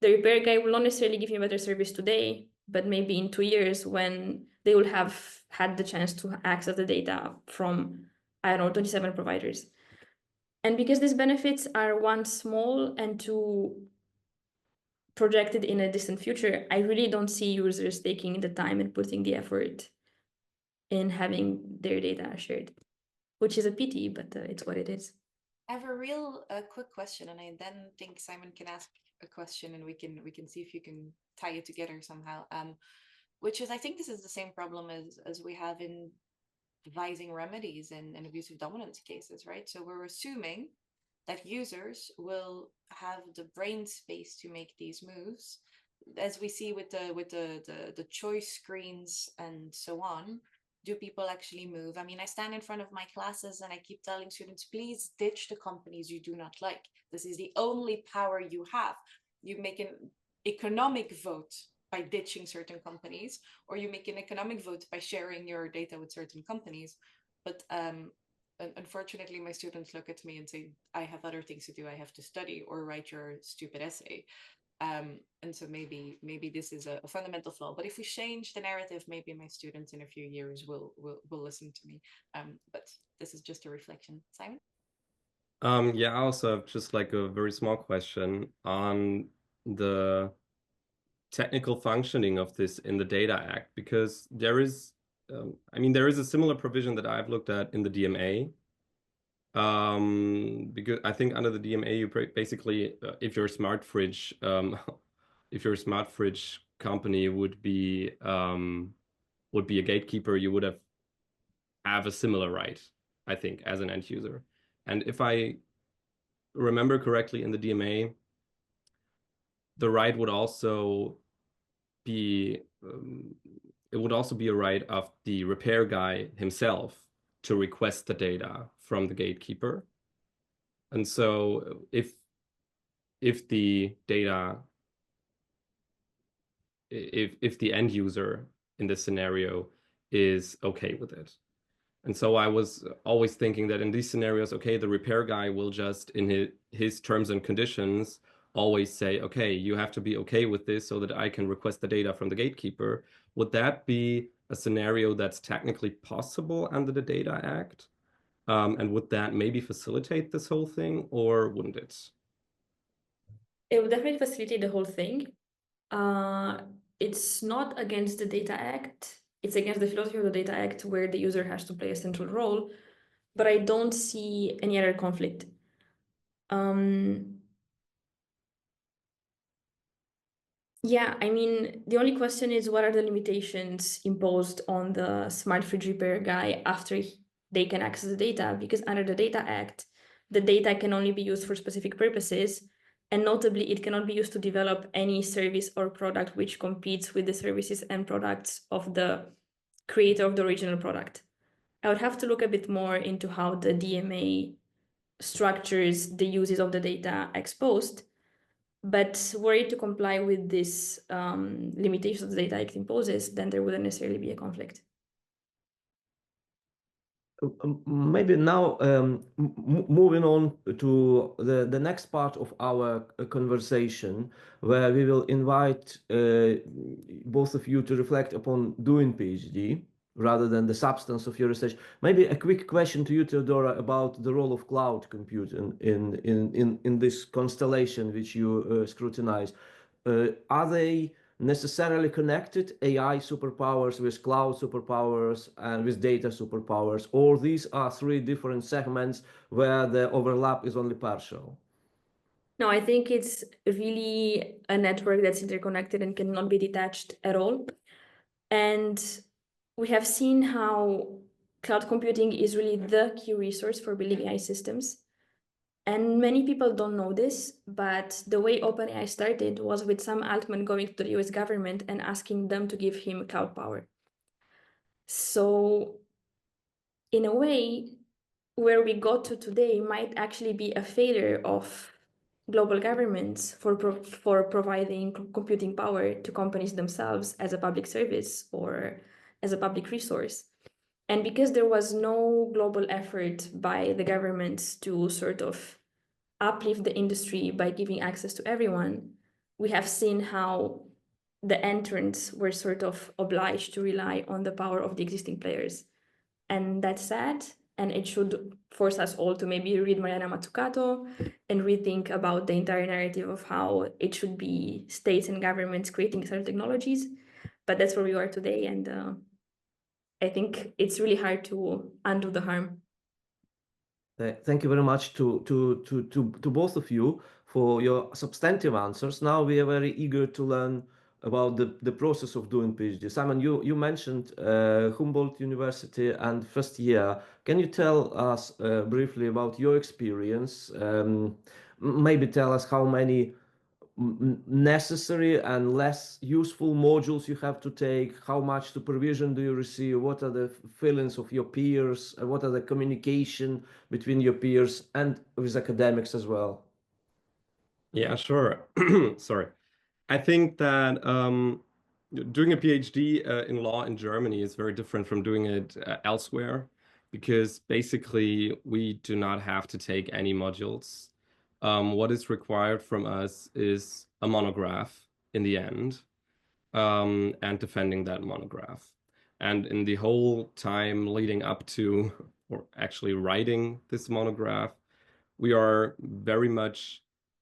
the repair guy will not necessarily give me better service today, but maybe in 2 years when they will have had the chance to access the data from, I don't know, 27 providers. And because these benefits are one, small, and two, projected in a distant future, I really don't see users taking the time and putting the effort in having their data shared, which is a pity, but it's what it is. I have a real quick question, and I then think Simon can ask a question, and we can see if you can tie it together somehow. Which is, I think this is the same problem as we have in devising remedies in abusive dominance cases, right? So we're assuming that users will have the brain space to make these moves, as we see with the choice screens and so on. Do people actually move? I mean, I stand in front of my classes and I keep telling students, please ditch the companies you do not like. This is the only power you have. You make an economic vote by ditching certain companies, or you make an economic vote by sharing your data with certain companies. But unfortunately, my students look at me and say, I have other things to do. I have to study or write your stupid essay. And so maybe this is a fundamental flaw. But if we change the narrative, maybe my students in a few years will listen to me. But this is just a reflection. Simon? Yeah, I also have just like a very small question on the technical functioning of this in the Data Act, because there is, I mean, there is a similar provision that I've looked at in the DMA. Because I think under the DMA, you basically, if your smart fridge, if your smart fridge company would be a gatekeeper, you would have a similar right, I think, as an end user. And if I remember correctly, in the DMA, the right would also be it would also be a right of the repair guy himself to request the data from the gatekeeper. And so if the data, if the end user in this scenario is okay with it. And so I was always thinking that in these scenarios, okay, the repair guy will just, in his terms and conditions, always say, okay, you have to be okay with this so that I can request the data from the gatekeeper. Would that be a scenario that's technically possible under the Data Act? And would that maybe facilitate this whole thing, or wouldn't it? It would definitely facilitate the whole thing. It's not against the Data Act. It's against the philosophy of the Data Act, where the user has to play a central role, but I don't see any other conflict. Yeah, I mean, the only question is, what are the limitations imposed on the smart fridge repair guy after they can access the data? Because under the Data Act, the data can only be used for specific purposes, and notably, it cannot be used to develop any service or product which competes with the services and products of the creator of the original product. I would have to look a bit more into how the DMA structures the uses of the data exposed. But were it to comply with this limitations the Data Act imposes, then there wouldn't necessarily be a conflict. Maybe now moving on to the next part of our conversation, where we will invite both of you to reflect upon doing PhD rather than the substance of your research. Maybe a quick question to you, Teodora, about the role of cloud computing in this constellation which you scrutinize. Are they necessarily connected, AI superpowers with cloud superpowers and with data superpowers, or these are three different segments where the overlap is only partial? No, I think it's really a network that's interconnected and cannot be detached at all. And we have seen how cloud computing is really the key resource for building AI systems. And many people don't know this, but the way OpenAI started was with Sam Altman going to the US government and asking them to give him cloud power. So in a way, where we got to today might actually be a failure of global governments for providing computing power to companies themselves as a public service or as a public resource. And because there was no global effort by the governments to sort of uplift the industry by giving access to everyone, we have seen how the entrants were sort of obliged to rely on the power of the existing players. And that's sad, and it should force us all to maybe read Mariana Mazzucato and rethink about the entire narrative of how it should be states and governments creating certain technologies. But that's where we are today, and I think it's really hard to undo the harm. Thank you very much to both of you for your substantive answers. Now we are very eager to learn about the process of doing PhD. Simon, you mentioned Humboldt University and first year. Can you tell us briefly about your experience? Maybe tell us how many necessary and less useful modules you have to take, how much supervision do you receive, what are the feelings of your peers, what are the communication between your peers and with academics as well? Yeah, sure. Sorry. I think that doing a PhD in law in Germany is very different from doing it elsewhere, because basically we do not have to take any modules. What is required from us is a monograph in the end, and defending that monograph. And in the whole time leading up to, or actually writing this monograph, we are very much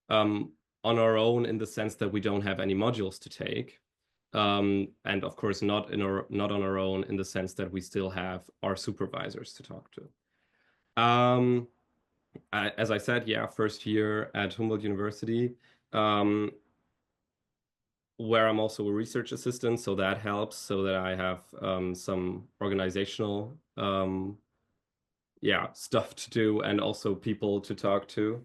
on our own, in the sense that we don't have any modules to take. And of course, not on our own in the sense that we still have our supervisors to talk to. As I said, yeah, first year at Humboldt University, where I'm also a research assistant, so that helps, so that I have some organizational stuff to do and also people to talk to.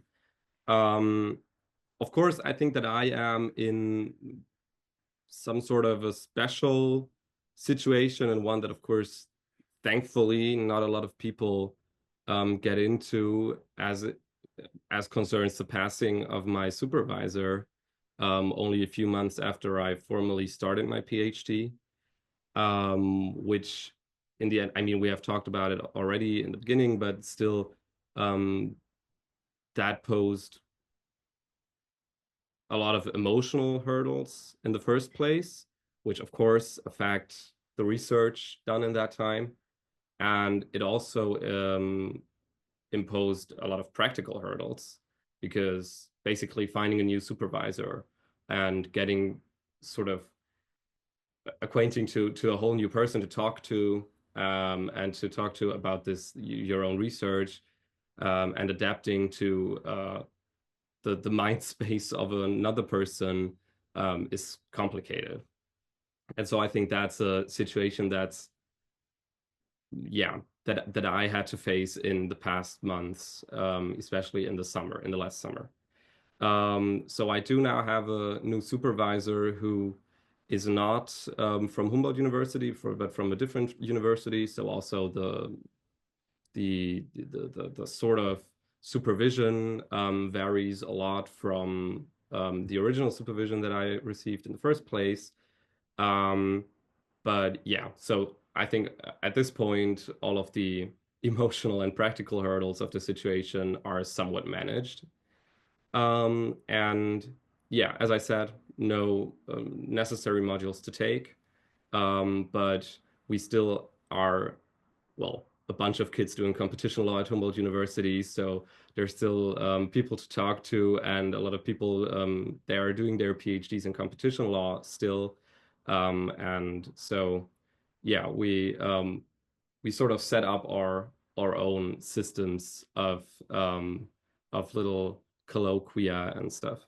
Of course, I think that I am in some sort of a special situation, and one that, of course, thankfully, not a lot of people get into, as concerns the passing of my supervisor only a few months after I formally started my PhD, which in the end, I mean, we have talked about it already in the beginning, but still that posed a lot of emotional hurdles in the first place, which of course affect the research done in that time. And it also imposed a lot of practical hurdles, because basically finding a new supervisor and getting sort of acquainting to a whole new person to talk to, and to talk to about your own research, and adapting to the mind space of another person is complicated. And so I think that's a situation that I had to face in the past months, especially in the last summer. So I do now have a new supervisor who is not from Humboldt University, but from a different university. So also the sort of supervision varies a lot from the original supervision that I received in the first place. But yeah, so I think at this point, all of the emotional and practical hurdles of the situation are somewhat managed. And yeah, as I said, no necessary modules to take, but we still are, well, a bunch of kids doing competition law at Humboldt University, so there's still people to talk to, and a lot of people they are doing their PhDs in competition law still, and so yeah, we sort of set up our own systems of little colloquia and stuff.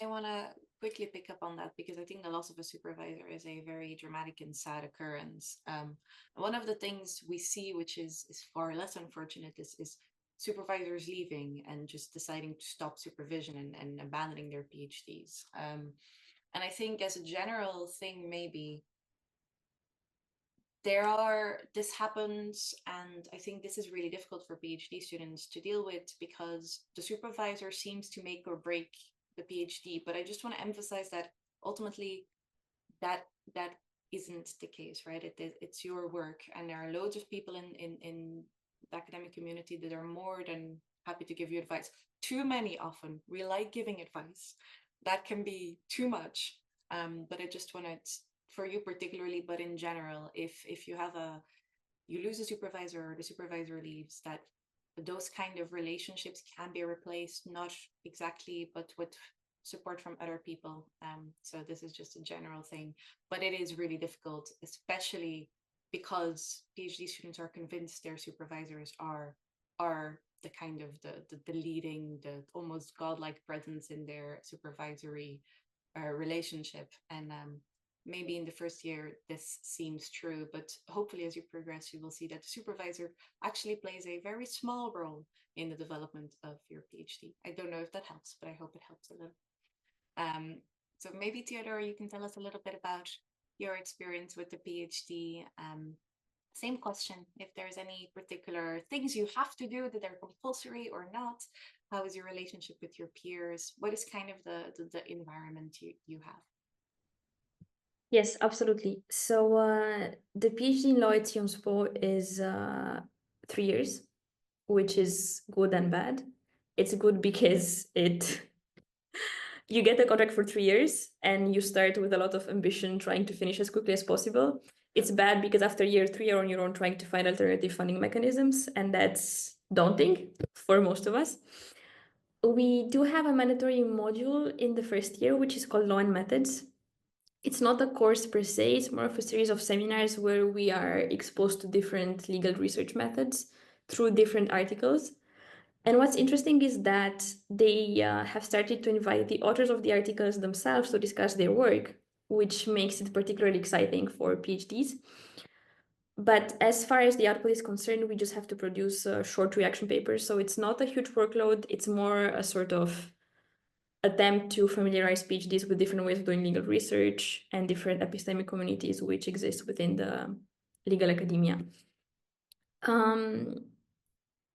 I want to quickly pick up on that, because I think the loss of a supervisor is a very dramatic and sad occurrence. One of the things we see, which is far less unfortunate, is supervisors leaving and just deciding to stop supervision and abandoning their PhDs. And I think as a general thing, maybe this happens, and I think this is really difficult for PhD students to deal with, because the supervisor seems to make or break the PhD. But I just want to emphasize that ultimately that isn't the case, right? It's your work, and there are loads of people in the academic community that are more than happy to give you advice. Too many often. We like giving advice. That can be too much. But I just wanted, for you particularly, but in general, if you lose a supervisor, or the supervisor leaves, that those kind of relationships can be replaced, not exactly, but with support from other people. So this is just a general thing, but it is really difficult, especially because PhD students are convinced their supervisors are the kind of the leading, the almost godlike presence in their supervisory relationship. And maybe in the first year this seems true, but hopefully as you progress, you will see that the supervisor actually plays a very small role in the development of your PhD. I don't know if that helps, but I hope it helps a little. So maybe Teodora, you can tell us a little bit about your experience with the PhD. Same question, if there's any particular things you have to do that are compulsory or not. How is your relationship with your peers? What is kind of the environment you have? Yes, absolutely. So the PhD in law at Sciences Po is 3 years, which is good and bad. It's good because you get a contract for 3 years and you start with a lot of ambition, trying to finish as quickly as possible. It's bad because after year 3, you're on your own trying to find alternative funding mechanisms, and that's daunting for most of us. We do have a mandatory module in the first year, which is called Law and Methods. It's not a course per se, it's more of a series of seminars where we are exposed to different legal research methods through different articles. And what's interesting is that they have started to invite the authors of the articles themselves to discuss their work, which makes it particularly exciting for PhDs. But as far as the output is concerned, we just have to produce short reaction papers. So it's not a huge workload. It's more a sort of attempt to familiarize PhDs with different ways of doing legal research and different epistemic communities which exist within the legal academia.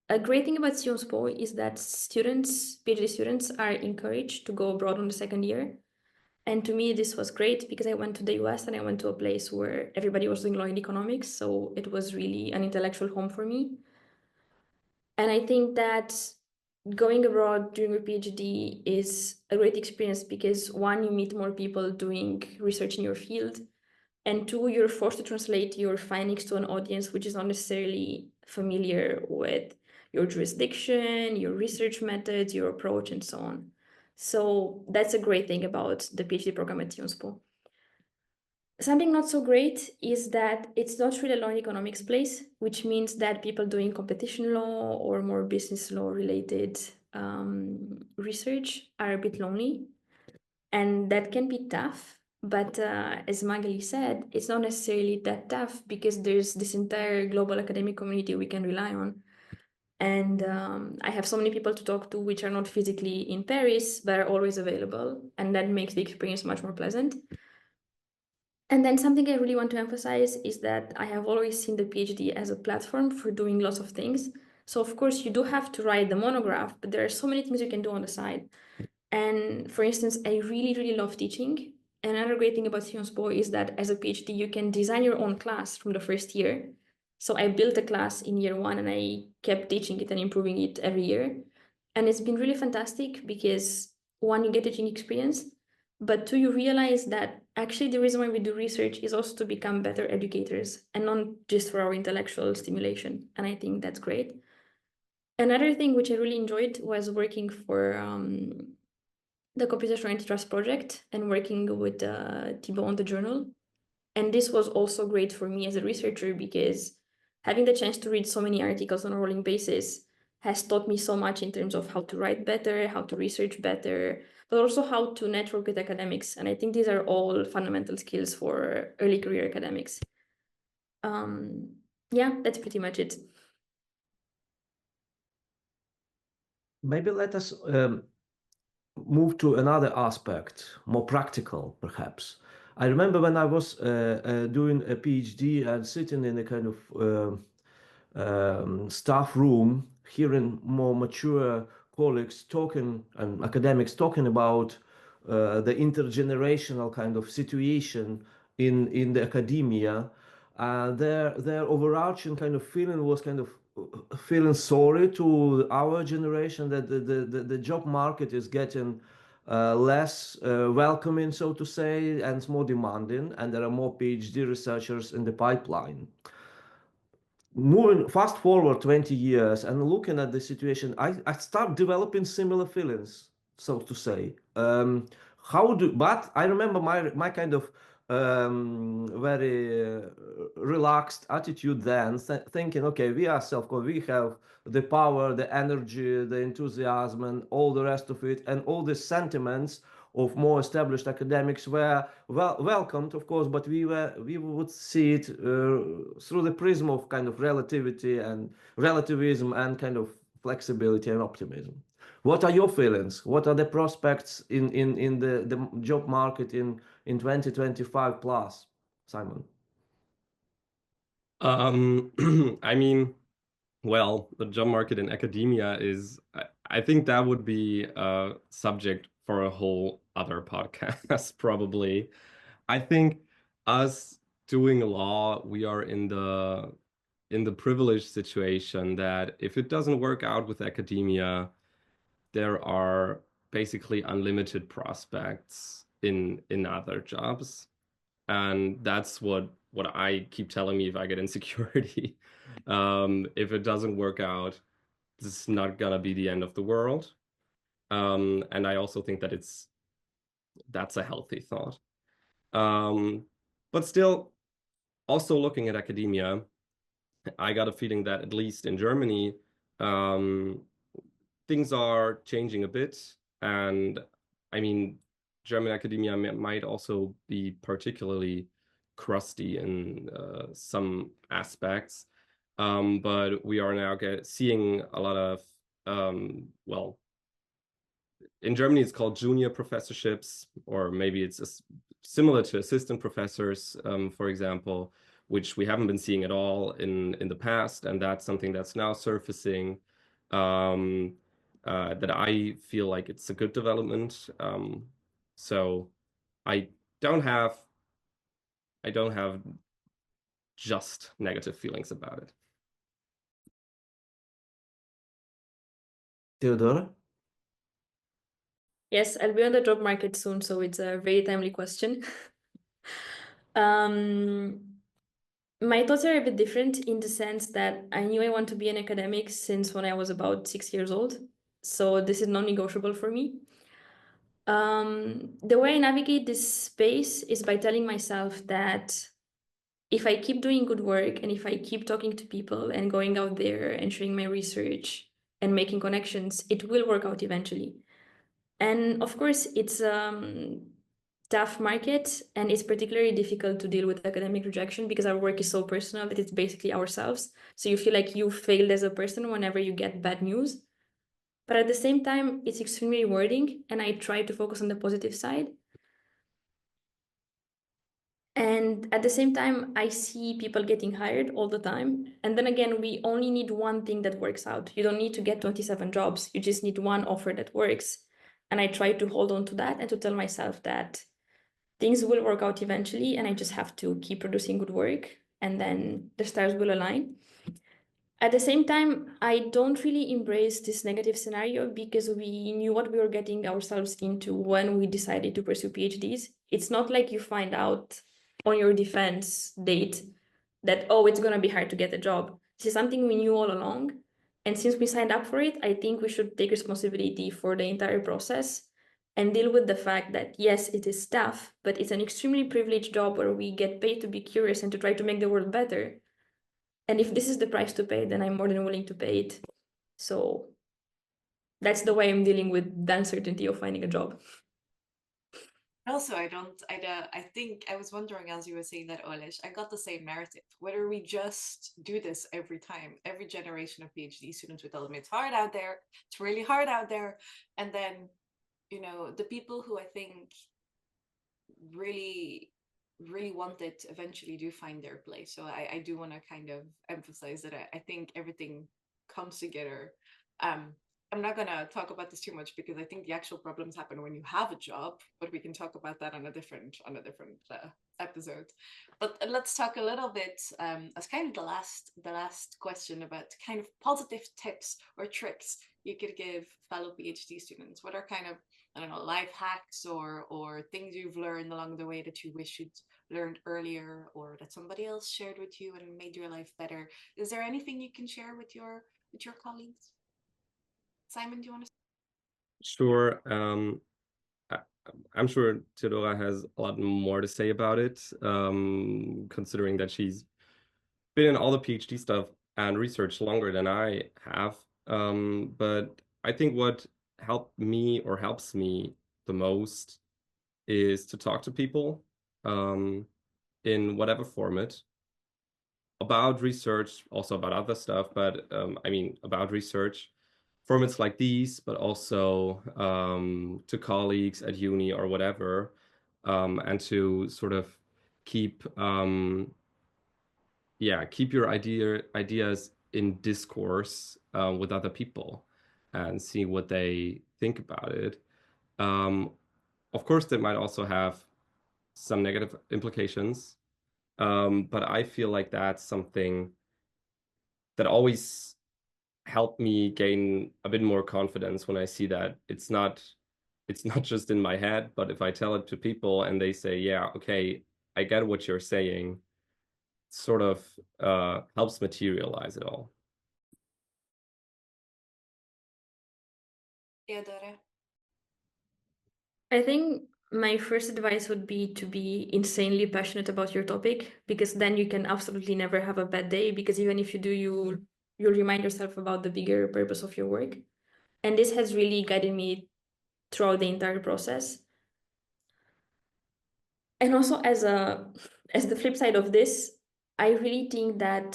A great thing about Sciences Po is that PhD students are encouraged to go abroad on the second year. And to me, this was great because I went to the US and I went to a place where everybody was doing law and economics. So it was really an intellectual home for me. And I think that going abroad during your PhD is a great experience because, one, you meet more people doing research in your field. And two, you're forced to translate your findings to an audience which is not necessarily familiar with your jurisdiction, your research methods, your approach, and so on. So that's a great thing about the PhD program at UNSPO. Something not so great is that it's not really a law and economics place, which means that people doing competition law or more business law related research are a bit lonely. And that can be tough. But as Magali said, it's not necessarily that tough because there's this entire global academic community we can rely on. And I have so many people to talk to which are not physically in Paris, but are always available. And that makes the experience much more pleasant. And then something I really want to emphasize is that I have always seen the PhD as a platform for doing lots of things. So of course you do have to write the monograph, but there are so many things you can do on the side. And for instance, I really, really love teaching. Another great thing about UNSPO is that as a PhD, you can design your own class from the first year. So I built a class in year one and I kept teaching it and improving it every year. And it's been really fantastic because one, you get teaching experience, but two, you realize that actually the reason why we do research is also to become better educators and not just for our intellectual stimulation. And I think that's great. Another thing which I really enjoyed was working for the Computational Antitrust Project and working with Thibault on the journal. And this was also great for me as a researcher because having the chance to read so many articles on a rolling basis has taught me so much in terms of how to write better, how to research better, but also how to network with academics. And I think these are all fundamental skills for early career academics. Yeah, that's pretty much it. Maybe let us move to another aspect, more practical, perhaps. I remember when I was doing a PhD and sitting in a kind of staff room, hearing more mature colleagues talking and academics talking about the intergenerational kind of situation in the academia. Their overarching kind of feeling was kind of feeling sorry to our generation that the job market is getting less welcoming, so to say, and it's more demanding, and there are more PhD researchers in the pipeline. Moving fast forward 20 years and looking at the situation, I start developing similar feelings, so to say. But I remember my kind of very relaxed attitude then, thinking, okay, we are we have the power, the energy, the enthusiasm, and all the rest of it, and all the sentiments of more established academics were welcomed, of course, but we would see it through the prism of kind of relativism and kind of flexibility and optimism. What are your feelings? What are the prospects in the job market in 2025 plus, Simon? I mean, well, the job market in academia is, I think that would be a subject for a whole other podcast, probably. I think us doing law, we are in the privileged situation that if it doesn't work out with academia, there are basically unlimited prospects in other jobs. And that's what I keep telling me if I get insecurity. If it doesn't work out, it's not gonna be the end of the world. And I also think that that's a healthy thought. But still, also looking at academia, I got a feeling that at least in Germany, things are changing a bit. And I mean, German academia might also be particularly crusty in some aspects. But we are now seeing a lot of, well, in Germany, it's called junior professorships, or maybe it's similar to assistant professors, for example, which we haven't been seeing at all in the past. And that's something that's now surfacing, that I feel like it's a good development. So I don't have just negative feelings about it. Teodora? Yes, I'll be on the job market soon, so it's a very timely question. My thoughts are a bit different in the sense that I knew I want to be an academic since when I was about 6 years old. So this is non-negotiable for me. The way I navigate this space is by telling myself that if I keep doing good work and if I keep talking to people and going out there and sharing my research and making connections, it will work out eventually. And of course, it's tough market, and it's particularly difficult to deal with academic rejection because our work is so personal that it's basically ourselves. So you feel like you failed as a person whenever you get bad news. But at the same time, it's extremely rewarding, and I try to focus on the positive side. And at the same time, I see people getting hired all the time. And then again, we only need one thing that works out. You don't need to get 27 jobs. You just need one offer that works. And I try to hold on to that and to tell myself that things will work out eventually, and I just have to keep producing good work, and then the stars will align. At the same time, I don't really embrace this negative scenario because we knew what we were getting ourselves into when we decided to pursue PhDs. It's not like you find out on your defense date that, oh, it's going to be hard to get a job. This is something we knew all along. And since we signed up for it, I think we should take responsibility for the entire process and deal with the fact that, yes, it is tough, but it's an extremely privileged job where we get paid to be curious and to try to make the world better. And if this is the price to pay, then I'm more than willing to pay it. So that's the way I'm dealing with the uncertainty of finding a job. Also, I think I was wondering as you were saying that, Olish, I got the same narrative. Whether we just do this every time, every generation of PhD students would tell them it's hard out there, it's really hard out there. And then, the people who I think really want it eventually do find their place. So I do want to kind of emphasize that I think everything comes together. I'm not going to talk about this too much because I think the actual problems happen when you have a job, but we can talk about that on a different episode. But let's talk a little bit as kind of the last question about kind of positive tips or tricks you could give fellow PhD students. What are kind of, I don't know, life hacks or things you've learned along the way that you wish you'd learned earlier or that somebody else shared with you and made your life better? Is there anything you can share with your colleagues? Simon, do you want to? Sure. I'm sure Teodora has a lot more to say about it, considering that she's been in all the PhD stuff and research longer than I have. But I think what helped me or helps me the most is to talk to people in whatever format about research, also about other stuff, but I mean, about research formats like these, but also to colleagues at uni or whatever, and to sort of keep your ideas in discourse with other people and see what they think about it. Of course, they might also have some negative implications, but I feel like that's something that always helped me gain a bit more confidence when I see that it's not just in my head, but if I tell it to people and they say, yeah, okay, I get what you're saying, sort of helps materialize it all. Teodora? I think my first advice would be to be insanely passionate about your topic, because then you can absolutely never have a bad day, because even if you do, you'll remind yourself about the bigger purpose of your work. And this has really guided me throughout the entire process. And also as the flip side of this, I really think that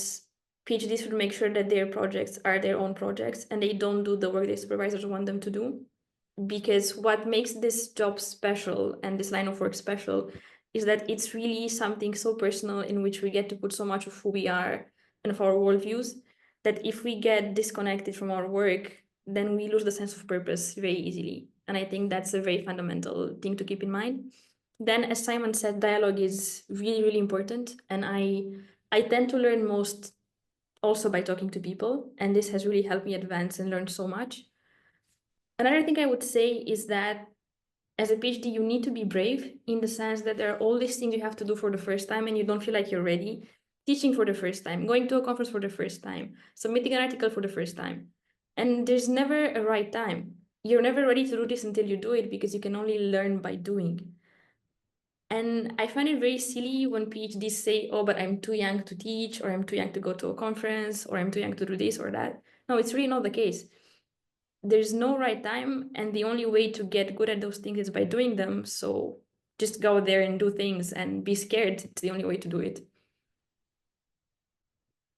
PhDs should make sure that their projects are their own projects and they don't do the work their supervisors want them to do. Because what makes this job special and this line of work special is that it's really something so personal in which we get to put so much of who we are and of our worldviews, that if we get disconnected from our work, then we lose the sense of purpose very easily. And I think that's a very fundamental thing to keep in mind. Then, as Simon said, dialogue is really, really important. And I tend to learn most also by talking to people. And this has really helped me advance and learn so much. Another thing I would say is that as a PhD, you need to be brave in the sense that there are all these things you have to do for the first time and you don't feel like you're ready. Teaching for the first time, going to a conference for the first time, submitting an article for the first time. And there's never a right time. You're never ready to do this until you do it, because you can only learn by doing. And I find it very silly when PhDs say, oh, but I'm too young to teach, or I'm too young to go to a conference, or I'm too young to do this or that. No, it's really not the case. There's no right time, and the only way to get good at those things is by doing them. So just go there and do things and be scared. It's the only way to do it.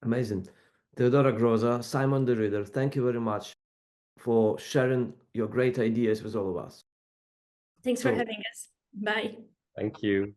Amazing. Teodora Groza, Simon the Reader, thank you very much for sharing your great ideas with all of us. Thanks for So- having us. Bye. Thank you.